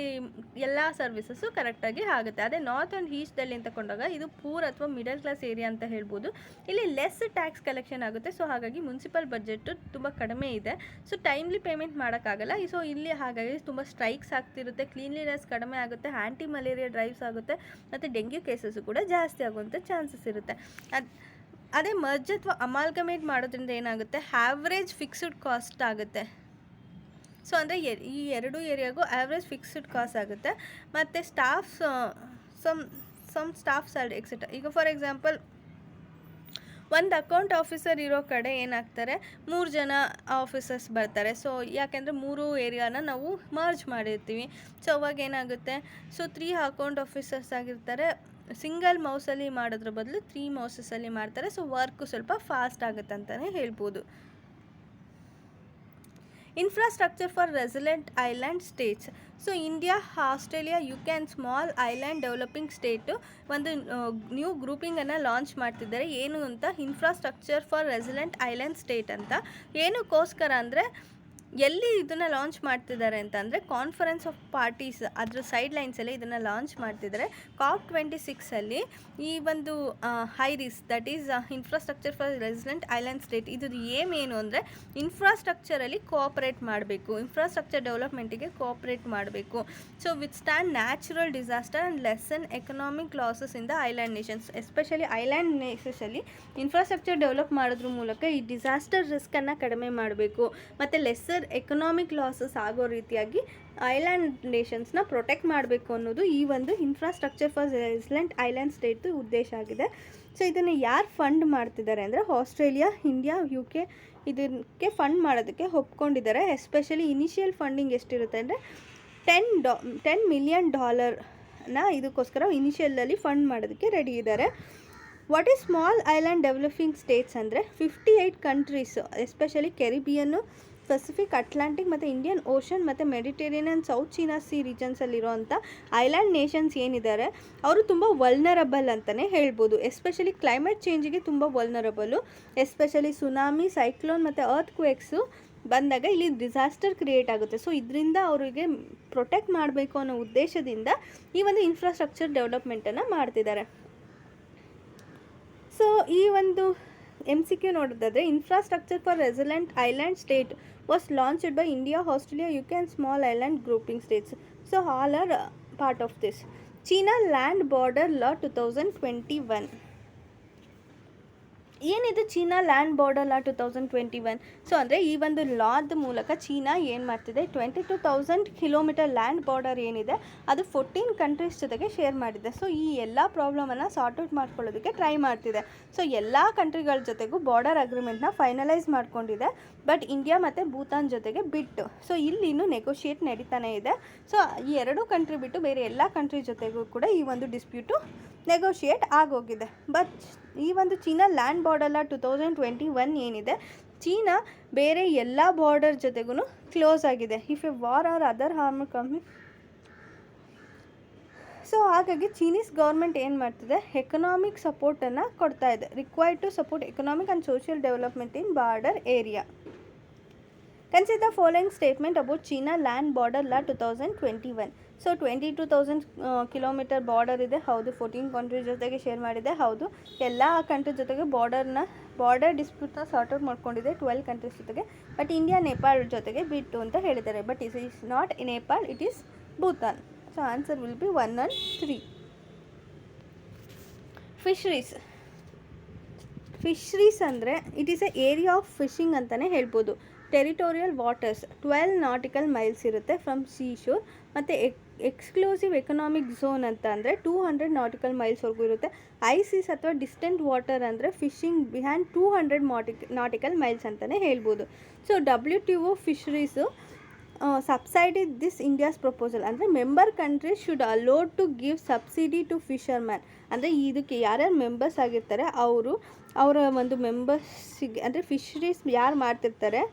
ಎಲ್ಲ ಸರ್ವಿಸಸ್ಸು ಕರೆಕ್ಟಾಗಿ ಆಗುತ್ತೆ. ಅದೇ ನಾರ್ತ್ ಆ್ಯಂಡ್ ಈಸ್ಟಲ್ಲಿ ಅಂತ ತಗೊಂಡಾಗ ಇದು ಪೂರ್ ಅಥವಾ ಮಿಡಲ್ ಕ್ಲಾಸ್ ಏರಿಯಾ ಅಂತ ಹೇಳ್ಬೋದು. ಇಲ್ಲಿ ಲೆಸ್ ಟ್ಯಾಕ್ಸ್ ಕಲೆಕ್ಷನ್ ಆಗುತ್ತೆ. ಸೊ ಹಾಗಾಗಿ ಮುನ್ಸಿಪಲ್ ಬಜೆಟ್ಟು ತುಂಬ ಕಡಿಮೆ ಇದೆ. ಸೊ ಟೈಮ್ಲಿ ಪೇಮೆಂಟ್ ಮಾಡೋಕ್ಕಾಗಲ್ಲ. ಸೊ ಇಲ್ಲಿ ಹಾಗಾಗಿ ತುಂಬ ಸ್ಟ್ರೈಕ್ಸ್ ಆಗ್ತಿರುತ್ತೆ, ಕ್ಲೀನ್ಲಿನೆಸ್ ಕಡಿಮೆ ಆಗುತ್ತೆ, ಆ್ಯಂಟಿ ಮಲೇರಿಯಾ ಡ್ರೈವ್ಸ್ ಆಗುತ್ತೆ, ಮತ್ತು ಡೆಂಗ್ಯೂ ಕೇಸಸ್ಸು ಕೂಡ ಜಾಸ್ತಿ ಆಗುವಂಥ ಚಾನ್ಸಸ್ ಇರುತ್ತೆ. ಅದೇ ಮರ್ಜ್ ಅಥವಾ ಅಮಾಲ್ಗಮೇಟ್ ಮಾಡೋದ್ರಿಂದ ಏನಾಗುತ್ತೆ, ಆವ್ರೇಜ್ ಫಿಕ್ಸ್ಡ್ ಕಾಸ್ಟ್ ಆಗುತ್ತೆ. ಸೊ ಅಂದರೆ ಈ ಎರಡೂ ಏರಿಯಾಗೂ ಆ್ಯಾವ್ರೇಜ್ ಫಿಕ್ಸ್ಡ್ ಕಾಸ್ಟ್ ಆಗುತ್ತೆ. ಮತ್ತು staffs some staff salary etcetera. ಈಗ ಫಾರ್ ಎಕ್ಸಾಂಪಲ್ ಒಂದು ಅಕೌಂಟ್ ಆಫೀಸರ್ ಇರೋ ಕಡೆ ಏನಾಗ್ತಾರೆ, 3 ಜನ ಆಫೀಸರ್ಸ್ ಬರ್ತಾರೆ. ಸೊ ಯಾಕೆಂದರೆ 3 ಏರಿಯಾನ ನಾವು ಮರ್ಜ್ ಮಾಡಿರ್ತೀವಿ. ಸೊ ಅವಾಗ ಏನಾಗುತ್ತೆ, ಸೊ 3 ಅಕೌಂಟ್ ಆಫೀಸರ್ಸ್ ಆಗಿರ್ತಾರೆ. ಸಿಂಗಲ್ ಮೌಸಲ್ಲಿ ಮಾಡೋದ್ರ ಬದಲು 3 ಮೌಸಸಲ್ಲಿ ಮಾಡ್ತಾರೆ. ಸೊ ವರ್ಕು ಸ್ವಲ್ಪ ಫಾಸ್ಟ್ ಆಗುತ್ತೆ ಅಂತಲೇ ಹೇಳ್ಬೋದು. Infrastructure for resilient island states. So India, Australia, UK and small island developing state ಒಂದು ನ್ಯೂ ಗ್ರೂಪಿಂಗನ್ನು ಲಾಂಚ್ ಮಾಡ್ತಿದ್ದಾರೆ. ಏನು ಅಂತ, infrastructure for resilient island state ಅಂತ. ಏನಕ್ಕೋಸ್ಕರ ಅಂದರೆ, ಎಲ್ಲಿ ಇದನ್ನು ಲಾಂಚ್ ಮಾಡ್ತಿದ್ದಾರೆ ಅಂತಂದರೆ ಕಾನ್ಫರೆನ್ಸ್ ಆಫ್ ಪಾರ್ಟೀಸ್ ಅದ್ರ ಸೈಡ್ ಲೈನ್ಸಲ್ಲಿ ಇದನ್ನು ಲಾಂಚ್ ಮಾಡ್ತಿದ್ದಾರೆ. COP26 ಈ ಒಂದು IRIS, that is infrastructure for resilient island state, ಇದು ಏನು ಅಂದರೆ ಇನ್ಫ್ರಾಸ್ಟ್ರಕ್ಚರಲ್ಲಿ ಕೋಆಪ್ರೇಟ್ ಮಾಡಬೇಕು, ಇನ್ಫ್ರಾಸ್ಟ್ರಕ್ಚರ್ ಡೆವಲಪ್ಮೆಂಟಿಗೆ ಕೋಆಪ್ರೇಟ್ ಮಾಡಬೇಕು. So with stand natural disaster and lessen economic losses in the island nations. Especially island ನೇಷನ್ಸಲ್ಲಿ ಇನ್ಫ್ರಾಸ್ಟ್ರಕ್ಚರ್ ಡೆವಲಪ್ ಮಾಡೋದ್ರ ಮೂಲಕ ಈ ಡಿಸಾಸ್ಟರ್ ರಿಸ್ಕನ್ನು ಕಡಿಮೆ ಮಾಡಬೇಕು, ಮತ್ತು ಲೆಸ್ಸರ್ ಎಕನಾಮಿಕ್ ಲಾಸಸ್ ಆಗೋ ರೀತಿಯಾಗಿ ಐಲ್ಯಾಂಡ್ ನೇಷನ್ಸ್ನ ಪ್ರೊಟೆಕ್ಟ್ ಮಾಡಬೇಕು ಅನ್ನೋದು ಈ ಒಂದು ಇನ್ಫ್ರಾಸ್ಟ್ರಕ್ಚರ್ ಫಾರ್ ರೆಸಿಲೆಂಟ್ ಐಲ್ಯಾಂಡ್ ಸ್ಟೇಟ್ದು ಉದ್ದೇಶ ಆಗಿದೆ. ಸೊ ಇದನ್ನು ಯಾರು ಫಂಡ್ ಮಾಡ್ತಿದ್ದಾರೆ ಅಂದರೆ ಆಸ್ಟ್ರೇಲಿಯಾ, ಇಂಡಿಯಾ, UK ಇದಕ್ಕೆ ಫಂಡ್ ಮಾಡೋದಕ್ಕೆ ಒಪ್ಕೊಂಡಿದ್ದಾರೆ. ಎಸ್ಪೆಷಲಿ ಇನಿಷಿಯಲ್ ಫಂಡಿಂಗ್ ಎಷ್ಟಿರುತ್ತೆ ಅಂದರೆ $10 ಮಿಲಿಯನ್ ಇದಕ್ಕೋಸ್ಕರ ಇನಿಷಿಯಲಲ್ಲಿ ಫಂಡ್ ಮಾಡೋದಕ್ಕೆ ರೆಡಿ ಇದ್ದಾರೆ. What is small island developing states ಅಂದರೆ 58 ಕಂಟ್ರೀಸ್, ಎಸ್ಪೆಷಲಿ ಕೆರಿಬಿಯನ್ನು, ಪೆಸಿಫಿಕ್, ಅಟ್ಲಾಂಟಿಕ್ ಮತ್ತು ಇಂಡಿಯನ್ ಓಷನ್ ಮತ್ತು Mediterranean and South China Sea ರೀಜನ್ಸಲ್ಲಿರೋವಂಥ ಐಲ್ಯಾಂಡ್ ನೇಷನ್ಸ್ ಏನಿದ್ದಾರೆ ಅವರು ತುಂಬ ವಲ್ನರಬಲ್ ಅಂತಲೇ ಹೇಳ್ಬೋದು. ಎಸ್ಪೆಷಲಿ ಕ್ಲೈಮೇಟ್ ಚೇಂಜಿಗೆ ತುಂಬ ವಲ್ನರಬಲ್ಲು. ಎಸ್ಪೆಷಲಿ ಸುನಾಮಿ, ಸೈಕ್ಲೋನ್ ಮತ್ತು ಅರ್ತ್ ಕ್ವೇಕ್ಸು ಬಂದಾಗ ಇಲ್ಲಿ ಡಿಸಾಸ್ಟರ್ ಕ್ರಿಯೇಟ್ ಆಗುತ್ತೆ. ಸೊ ಇದರಿಂದ ಅವರಿಗೆ ಪ್ರೊಟೆಕ್ಟ್ ಮಾಡಬೇಕು ಅನ್ನೋ ಉದ್ದೇಶದಿಂದ ಈ ಒಂದು ಇನ್ಫ್ರಾಸ್ಟ್ರಕ್ಚರ್ ಡೆವಲಪ್ಮೆಂಟನ್ನು ಮಾಡ್ತಿದ್ದಾರೆ. ಸೊ ಈ ಒಂದು MCQ ನೋಡೋದಾದರೆ, infrastructure for resilient island state was launched by India, Australia, UK and small island grouping states. So all are part of this. China Land Border Law 2021. ಏನಿದು ಚೀನಾ ಲ್ಯಾಂಡ್ ಬಾರ್ಡರ್ ಲಾ 2021? So ಅಂದರೆ ಈ ಒಂದು ಲಾದ ಮೂಲಕ China ಏನು ಮಾಡ್ತಿದೆ, 22,000 kilometre land border ಏನಿದೆ ಅದು 14 countries ಜೊತೆಗೆ ಶೇರ್ ಮಾಡಿದೆ. ಸೊ ಈ ಎಲ್ಲ ಪ್ರಾಬ್ಲಮನ್ನು ಸಾರ್ಟ್ ಔಟ್ ಮಾಡ್ಕೊಳ್ಳೋದಕ್ಕೆ ಟ್ರೈ ಮಾಡ್ತಿದೆ. ಸೊ ಎಲ್ಲ ಕಂಟ್ರಿಗಳ ಜೊತೆಗೂ ಬಾರ್ಡರ್ ಅಗ್ರಿಮೆಂಟ್ನ ಫೈನಲೈಸ್ ಮಾಡ್ಕೊಂಡಿದೆ. ಬಟ್ ಇಂಡಿಯಾ ಮತ್ತು ಭೂತಾನ್ ಜೊತೆಗೆ ಬಿಟ್ಟು, ಸೊ ಇಲ್ಲಿ ಇನ್ನೂ ನೆಗೋಷಿಯೇಟ್ ನಡೀತಾನೆ ಇದೆ. ಸೊ ಈ 2 ಕಂಟ್ರಿ ಬಿಟ್ಟು ಬೇರೆ ಎಲ್ಲ ಕಂಟ್ರಿ ಜೊತೆಗೂ ಕೂಡ ಈ ಒಂದು ಡಿಸ್ಪ್ಯೂಟು ನೆಗೋಷಿಯೇಟ್ ಆಗೋಗಿದೆ. ಬಟ್ ಈ ಒಂದು ಚೀನಾ ಲ್ಯಾಂಡ್ ಬಾರ್ಡರ್ ಲಾ 2021 ಏನಿದೆ, ಚೀನಾ ಬೇರೆ ಎಲ್ಲ ಬಾರ್ಡರ್ ಜೊತೆಗೂ ಕ್ಲೋಸ್ ಆಗಿದೆ. If a war or other harm ಕಮ್ಮಿ. ಸೊ ಹಾಗಾಗಿ ಚೀನೀಸ್ ಗೌರ್ಮೆಂಟ್ ಏನು ಮಾಡ್ತಿದೆ, ಎಕನಾಮಿಕ್ ಸಪೋರ್ಟನ್ನು ಕೊಡ್ತಾ ಇದೆ. Required to support economic and social development in border area. Consider the following statement about China Land Border Law 2021. So 22,000 kilometre border ಇದೆ, ಹೌದು. 14 country ಜೊತೆಗೆ ಶೇರ್ ಮಾಡಿದೆ, ಹೌದು. ಎಲ್ಲ ಕಂಟ್ರಿ ಜೊತೆಗೆ ಬಾರ್ಡರ್ ಡಿಸ್ಪ್ಯೂಟ್ನ ಸಾರ್ಟ್ ಔಟ್ ಮಾಡ್ಕೊಂಡಿದೆ 12 ಕಂಟ್ರೀಸ್ ಜೊತೆಗೆ. ಬಟ್ ಇಂಡಿಯಾ, ನೇಪಾಳ್ ಜೊತೆಗೆ ಬಿಟ್ಟು ಅಂತ ಹೇಳಿದ್ದಾರೆ. But it is not Nepal, it is Bhutan. So answer will be 1 and 3. Fisheries ಅಂದರೆ it is a area of fishing ಅಂತಲೇ ಹೇಳ್ಬೋದು. ಟೆರಿಟೋರಿಯಲ್ ವಾಟರ್ಸ್ 12 ನಾಟಿಕಲ್ ಮೈಲ್ಸ್ ಇರುತ್ತೆ ಫ್ರಮ್ ಸೀಶೋರ್. ಮತ್ತು ಎಕ್ಸ್ಕ್ಲೂಸಿವ್ ಎಕನಾಮಿಕ್ ಝೋನ್ ಅಂತ ಅಂದರೆ 200 ನಾಟಿಕಲ್ ಮೈಲ್ಸ್ವರೆಗೂ ಇರುತ್ತೆ. ಐಸೀಸ್ ಅಥವಾ ಡಿಸ್ಟೆಂಟ್ ವಾಟರ್ ಅಂದರೆ ಫಿಶಿಂಗ್ ಬಿಹೈಂಡ್ 200 ನಾಟಿಕಲ್ ಮೈಲ್ಸ್ ಅಂತಲೇ ಹೇಳ್ಬೋದು. So WTO fisheries subsidy this India's proposal ಅಂದರೆ member countries should allowed to give subsidy to fisherman. ಅಂದರೆ ಇದಕ್ಕೆ ಯಾರ್ಯಾರು ಮೆಂಬರ್ಸ್ ಆಗಿರ್ತಾರೆ ಅವರ ಒಂದು ಮೆಂಬರ್ಸಿಗೆ ಅಂದರೆ ಫಿಶರೀಸ್ ಯಾರು ಮಾಡ್ತಿರ್ತಾರೆ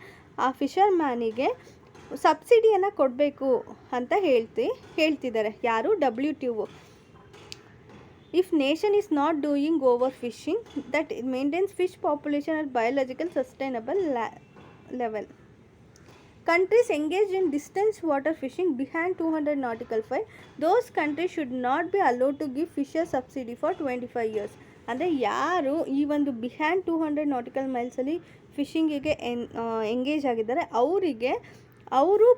ಆ ಫಿಶರ್ಮ್ಯಾನಿಗೆ ಸಬ್ಸಿಡಿಯನ್ನು ಕೊಡಬೇಕು ಅಂತ ಹೇಳ್ತಿದ್ದಾರೆ. ಯಾರು? WTO. If nation is not doing overfishing that maintains fish population at biological sustainable level. Countries engaged in distance water fishing behind 200 nautical mile, those countries should not be allowed to give fisher subsidy for 25 years. ಅಂದರೆ ಯಾರು ಈ ಒಂದು behind 200 nautical ಮೈಲ್ಸಲ್ಲಿ ಫಿಶಿಂಗಿಗೆ engage ಆಗಿದ್ದಾರೆ ಅವರಿಗೆ ಅವರು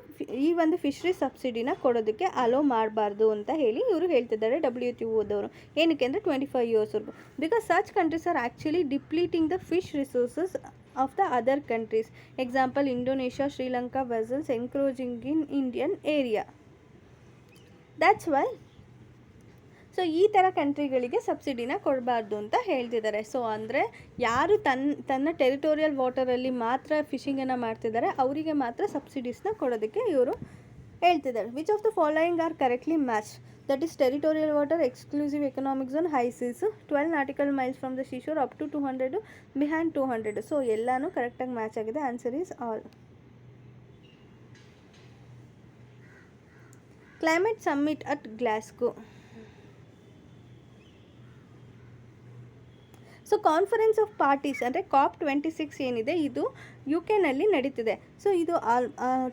ಈ ಒಂದು ಫಿಶ್ರಿ ಸಬ್ಸಿಡಿನ ಕೊಡೋದಕ್ಕೆ ಅಲೋ ಮಾಡಬಾರ್ದು ಅಂತ ಹೇಳಿ ಇವರು ಹೇಳ್ತಿದ್ದಾರೆ WTOದವರು. ಏನಕ್ಕೆ ಅಂದರೆ 25 ಇಯರ್ಸ್ವರೆಗೂ. Because such countries are actually depleting the fish resources of the other countries. Example, Indonesia, Sri Lanka vessels encroaching in Indian area. That's why so ಈ ಥರ ಕಂಟ್ರಿಗಳಿಗೆ ಸಬ್ಸಿಡಿನ ಕೊಡಬಾರ್ದು ಅಂತ ಹೇಳ್ತಿದ್ದಾರೆ. ಸೊ ಅಂದರೆ ಯಾರು ತನ್ನ ಟೆರಿಟೋರಿಯಲ್ ವಾಟರಲ್ಲಿ ಮಾತ್ರ ಫಿಶಿಂಗನ್ನು ಮಾಡ್ತಿದ್ದಾರೆ ಅವರಿಗೆ ಮಾತ್ರ ಸಬ್ಸಿಡೀಸ್ನ ಕೊಡೋದಕ್ಕೆ ಇವರು ಹೇಳ್ತಿದ್ದಾರೆ. Which of the following are correctly match? That is territorial water, exclusive economic zone, high seas, 12 nautical miles from the seashore up to 200, behind 200. ಸೊ ಎಲ್ಲನೂ ಕರೆಕ್ಟಾಗಿ ಮ್ಯಾಚ್ ಆಗಿದೆ. Answer is all. Climate summit at Glasgow. So conference of parties ಅಂದರೆ COP26 ಏನಿದೆ ಇದು UK ನಡೀತಿದೆ. So ಇದು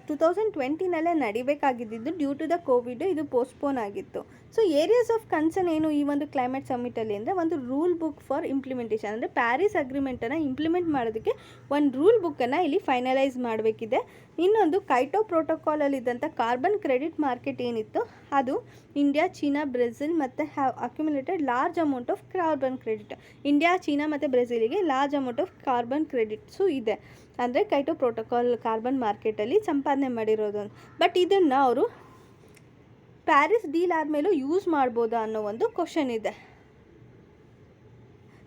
2020 ನಡಿಬೇಕಾಗಿದ್ದು ಡ್ಯೂ ಟು ದ ಕೋವಿಡ್ ಇದು ಪೋಸ್ಟ್ಪೋನ್ ಆಗಿತ್ತು. ಸೊ ಏರಿಯಾಸ್ ಆಫ್ ಕನ್ಸರ್ನ್ ಏನು ಈ ಒಂದು ಕ್ಲೈಮೇಟ್ ಸಮ್ಮಿಟಲ್ಲಿ ಅಂದರೆ ಒಂದು ರೂಲ್ ಬುಕ್ ಫಾರ್ ಇಂಪ್ಲಿಮೆಂಟೇಷನ್, ಅಂದರೆ ಪ್ಯಾರಿಸ್ ಅಗ್ರಿಮೆಂಟನ್ನು ಇಂಪ್ಲಿಮೆಂಟ್ ಮಾಡೋದಕ್ಕೆ ಒಂದು ರೂಲ್ ಬುಕ್ಕನ್ನು ಇಲ್ಲಿ ಫೈನಲೈಸ್ ಮಾಡಬೇಕಿದೆ. ಇನ್ನೊಂದು ಕೈಟೋ ಪ್ರೋಟೋಕಾಲಲ್ಲಿದ್ದಂಥ ಕಾರ್ಬನ್ ಕ್ರೆಡಿಟ್ ಮಾರ್ಕೆಟ್ ಏನಿತ್ತು ಅದು ಇಂಡಿಯಾ, ಚೀನಾ, ಬ್ರೆಜಿಲ್ ಮತ್ತು have accumulated large amount of carbon credit. India, China ಮತ್ತು ಬ್ರೆಜಿಲಿಗೆ large amount of carbon credits ಇದೆ. ಅಂದರೆ ಕೈಟೋ ಪ್ರೋಟೋಕಾಲ್ ಕಾರ್ಬನ್ ಮಾರ್ಕೆಟಲ್ಲಿ ಸಂಪಾದನೆ ಮಾಡಿರೋದು. ಬಟ್ ಇದನ್ನು ಅವರು ಪ್ಯಾರಿಸ್ ಡೀಲ್ ಆದಮೇಲೂ ಯೂಸ್ ಮಾಡ್ಬೋದಾ ಅನ್ನೋ ಒಂದು ಕ್ವಶನ್ ಇದೆ.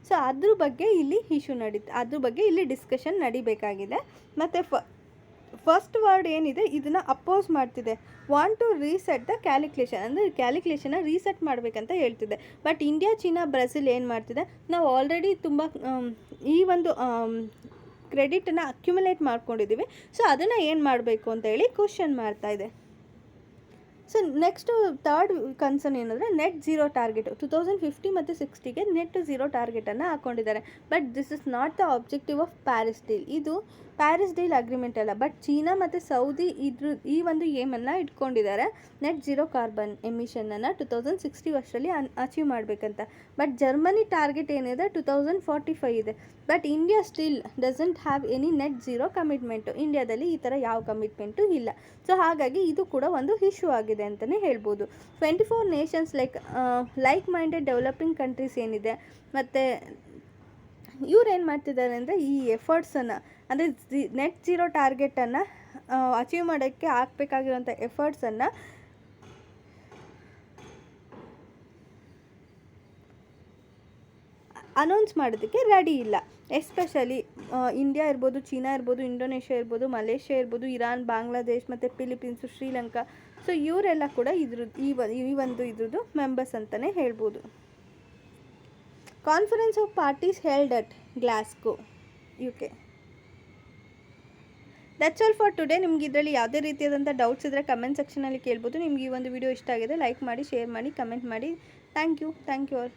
ಸೊ ಅದ್ರ ಬಗ್ಗೆ ಇಲ್ಲಿ ಅದ್ರ ಬಗ್ಗೆ ಇಲ್ಲಿ ಡಿಸ್ಕಷನ್ ನಡಿಬೇಕಾಗಿದೆ. ಮತ್ತು ಫಸ್ಟ್ ವರ್ಡ್ ಏನಿದೆ ಇದನ್ನು ಅಪೋಸ್ ಮಾಡ್ತಿದೆ. Want to reset the calculation, ಅಂದರೆ ಕ್ಯಾಲ್ಕುಲೇಷನ್ನ ರೀಸೆಟ್ ಮಾಡಬೇಕಂತ ಹೇಳ್ತಿದೆ. ಬಟ್ ಇಂಡಿಯಾ, ಚೀನಾ, ಬ್ರೆಜಿಲ್ ಏನು ಮಾಡ್ತಿದೆ, ನಾವು ಆಲ್ರೆಡಿ ತುಂಬ ಈ ಒಂದು ಕ್ರೆಡಿಟನ್ನು ಅಕ್ಯುಮುಲೇಟ್ ಮಾಡ್ಕೊಂಡಿದ್ದೀವಿ. ಸೊ ಅದನ್ನು ಏನು ಮಾಡಬೇಕು ಅಂತ ಹೇಳಿ ಕ್ವಶನ್ ಮಾಡ್ತಾ ಇದೆ. ಸೊ ನೆಕ್ಸ್ಟು ಥರ್ಡ್ ಕನ್ಸರ್ನ್ ಏನಂದರೆ ನೆಟ್ ಝೀರೋ ಟಾರ್ಗೆಟ್. 2050 ಮತ್ತು 60ಗೆ ನೆಟ್ ಝೀರೋ ಟಾರ್ಗೆಟನ್ನು ಹಾಕ್ಕೊಂಡಿದ್ದಾರೆ. But this is not the objective of Paris deal. ಇದು ಪ್ಯಾರಿಸ್ ಡೀಲ್ ಅಗ್ರಿಮೆಂಟ್ ಅಲ್ಲ. ಬಟ್ ಚೀನಾ ಮತ್ತು ಸೌದಿ ಈ ಒಂದು ಏಮನ್ನು ಇಟ್ಕೊಂಡಿದ್ದಾರೆ, ನೆಟ್ ಝೀರೋ ಕಾರ್ಬನ್ ಎಮಿಷನನ್ನು 2060 ವರ್ಷದಲ್ಲಿ ಅಚೀವ್ ಮಾಡಬೇಕಂತ. ಬಟ್ ಜರ್ಮನಿ ಟಾರ್ಗೆಟ್ ಏನಿದೆ 2045 ಇದೆ. But India still doesn't have any net zero commitment. ಇಂಡಿಯಾದಲ್ಲಿ ಈ ಥರ ಯಾವ ಕಮಿಟ್ಮೆಂಟು ಇಲ್ಲ. ಸೊ ಹಾಗಾಗಿ ಇದು ಕೂಡ ಒಂದು ಇಶ್ಯೂ ಆಗಿದೆ ಅಂತಲೇ ಹೇಳ್ಬೋದು. 24 Nations like minded developing countries ಏನಿದೆ, ಮತ್ತು ಇವ್ರು ಏನು ಮಾಡ್ತಿದ್ದಾರೆ ಅಂದರೆ ಈ ಎಫರ್ಟ್ಸನ್ನು, ಅಂದರೆ ನೆಟ್ ಝೀರೋ ಟಾರ್ಗೆಟನ್ನು ಅಚೀವ್ ಮಾಡೋಕ್ಕೆ ಹಾಕಬೇಕಾಗಿರೋಂಥ ಎಫರ್ಟ್ಸನ್ನು ಅನೌನ್ಸ್ ಮಾಡೋದಕ್ಕೆ ರೆಡಿ ಇಲ್ಲ. ಎಸ್ಪೆಷಲಿ ಇಂಡಿಯಾ ಇರ್ಬೋದು, ಚೀನಾ ಇರ್ಬೋದು, ಇಂಡೋನೇಷ್ಯಾ ಇರ್ಬೋದು, ಮಲೇಷ್ಯಾ ಇರ್ಬೋದು, ಇರಾನ್, ಬಾಂಗ್ಲಾದೇಶ್ ಮತ್ತು ಫಿಲಿಪೀನ್ಸು, ಶ್ರೀಲಂಕಾ. ಸೊ ಇವರೆಲ್ಲ ಕೂಡ ಇದ್ರದ್ದು ಮೆಂಬರ್ಸ್ ಅಂತಲೇ ಹೇಳ್ಬೋದು. Conference of parties held at Glasgow, UK. That's all for today. ನಿಮ್ಗೆ ಇದರಲ್ಲಿ ಯಾವುದೇ ರೀತಿಯಾದಂಥ ಡೌಟ್ಸ್ ಇದ್ದರೆ ಕಮೆಂಟ್ ಸೆಕ್ಷನಲ್ಲಿ ಕೇಳ್ಬೋದು. ನಿಮ್ಗೆ ಈ ಒಂದು ವಿಡಿಯೋ ಇಷ್ಟ ಆಗಿದೆ ಲೈಕ್ ಮಾಡಿ, ಶೇರ್ ಮಾಡಿ, ಕಮೆಂಟ್ ಮಾಡಿ. Thank you all.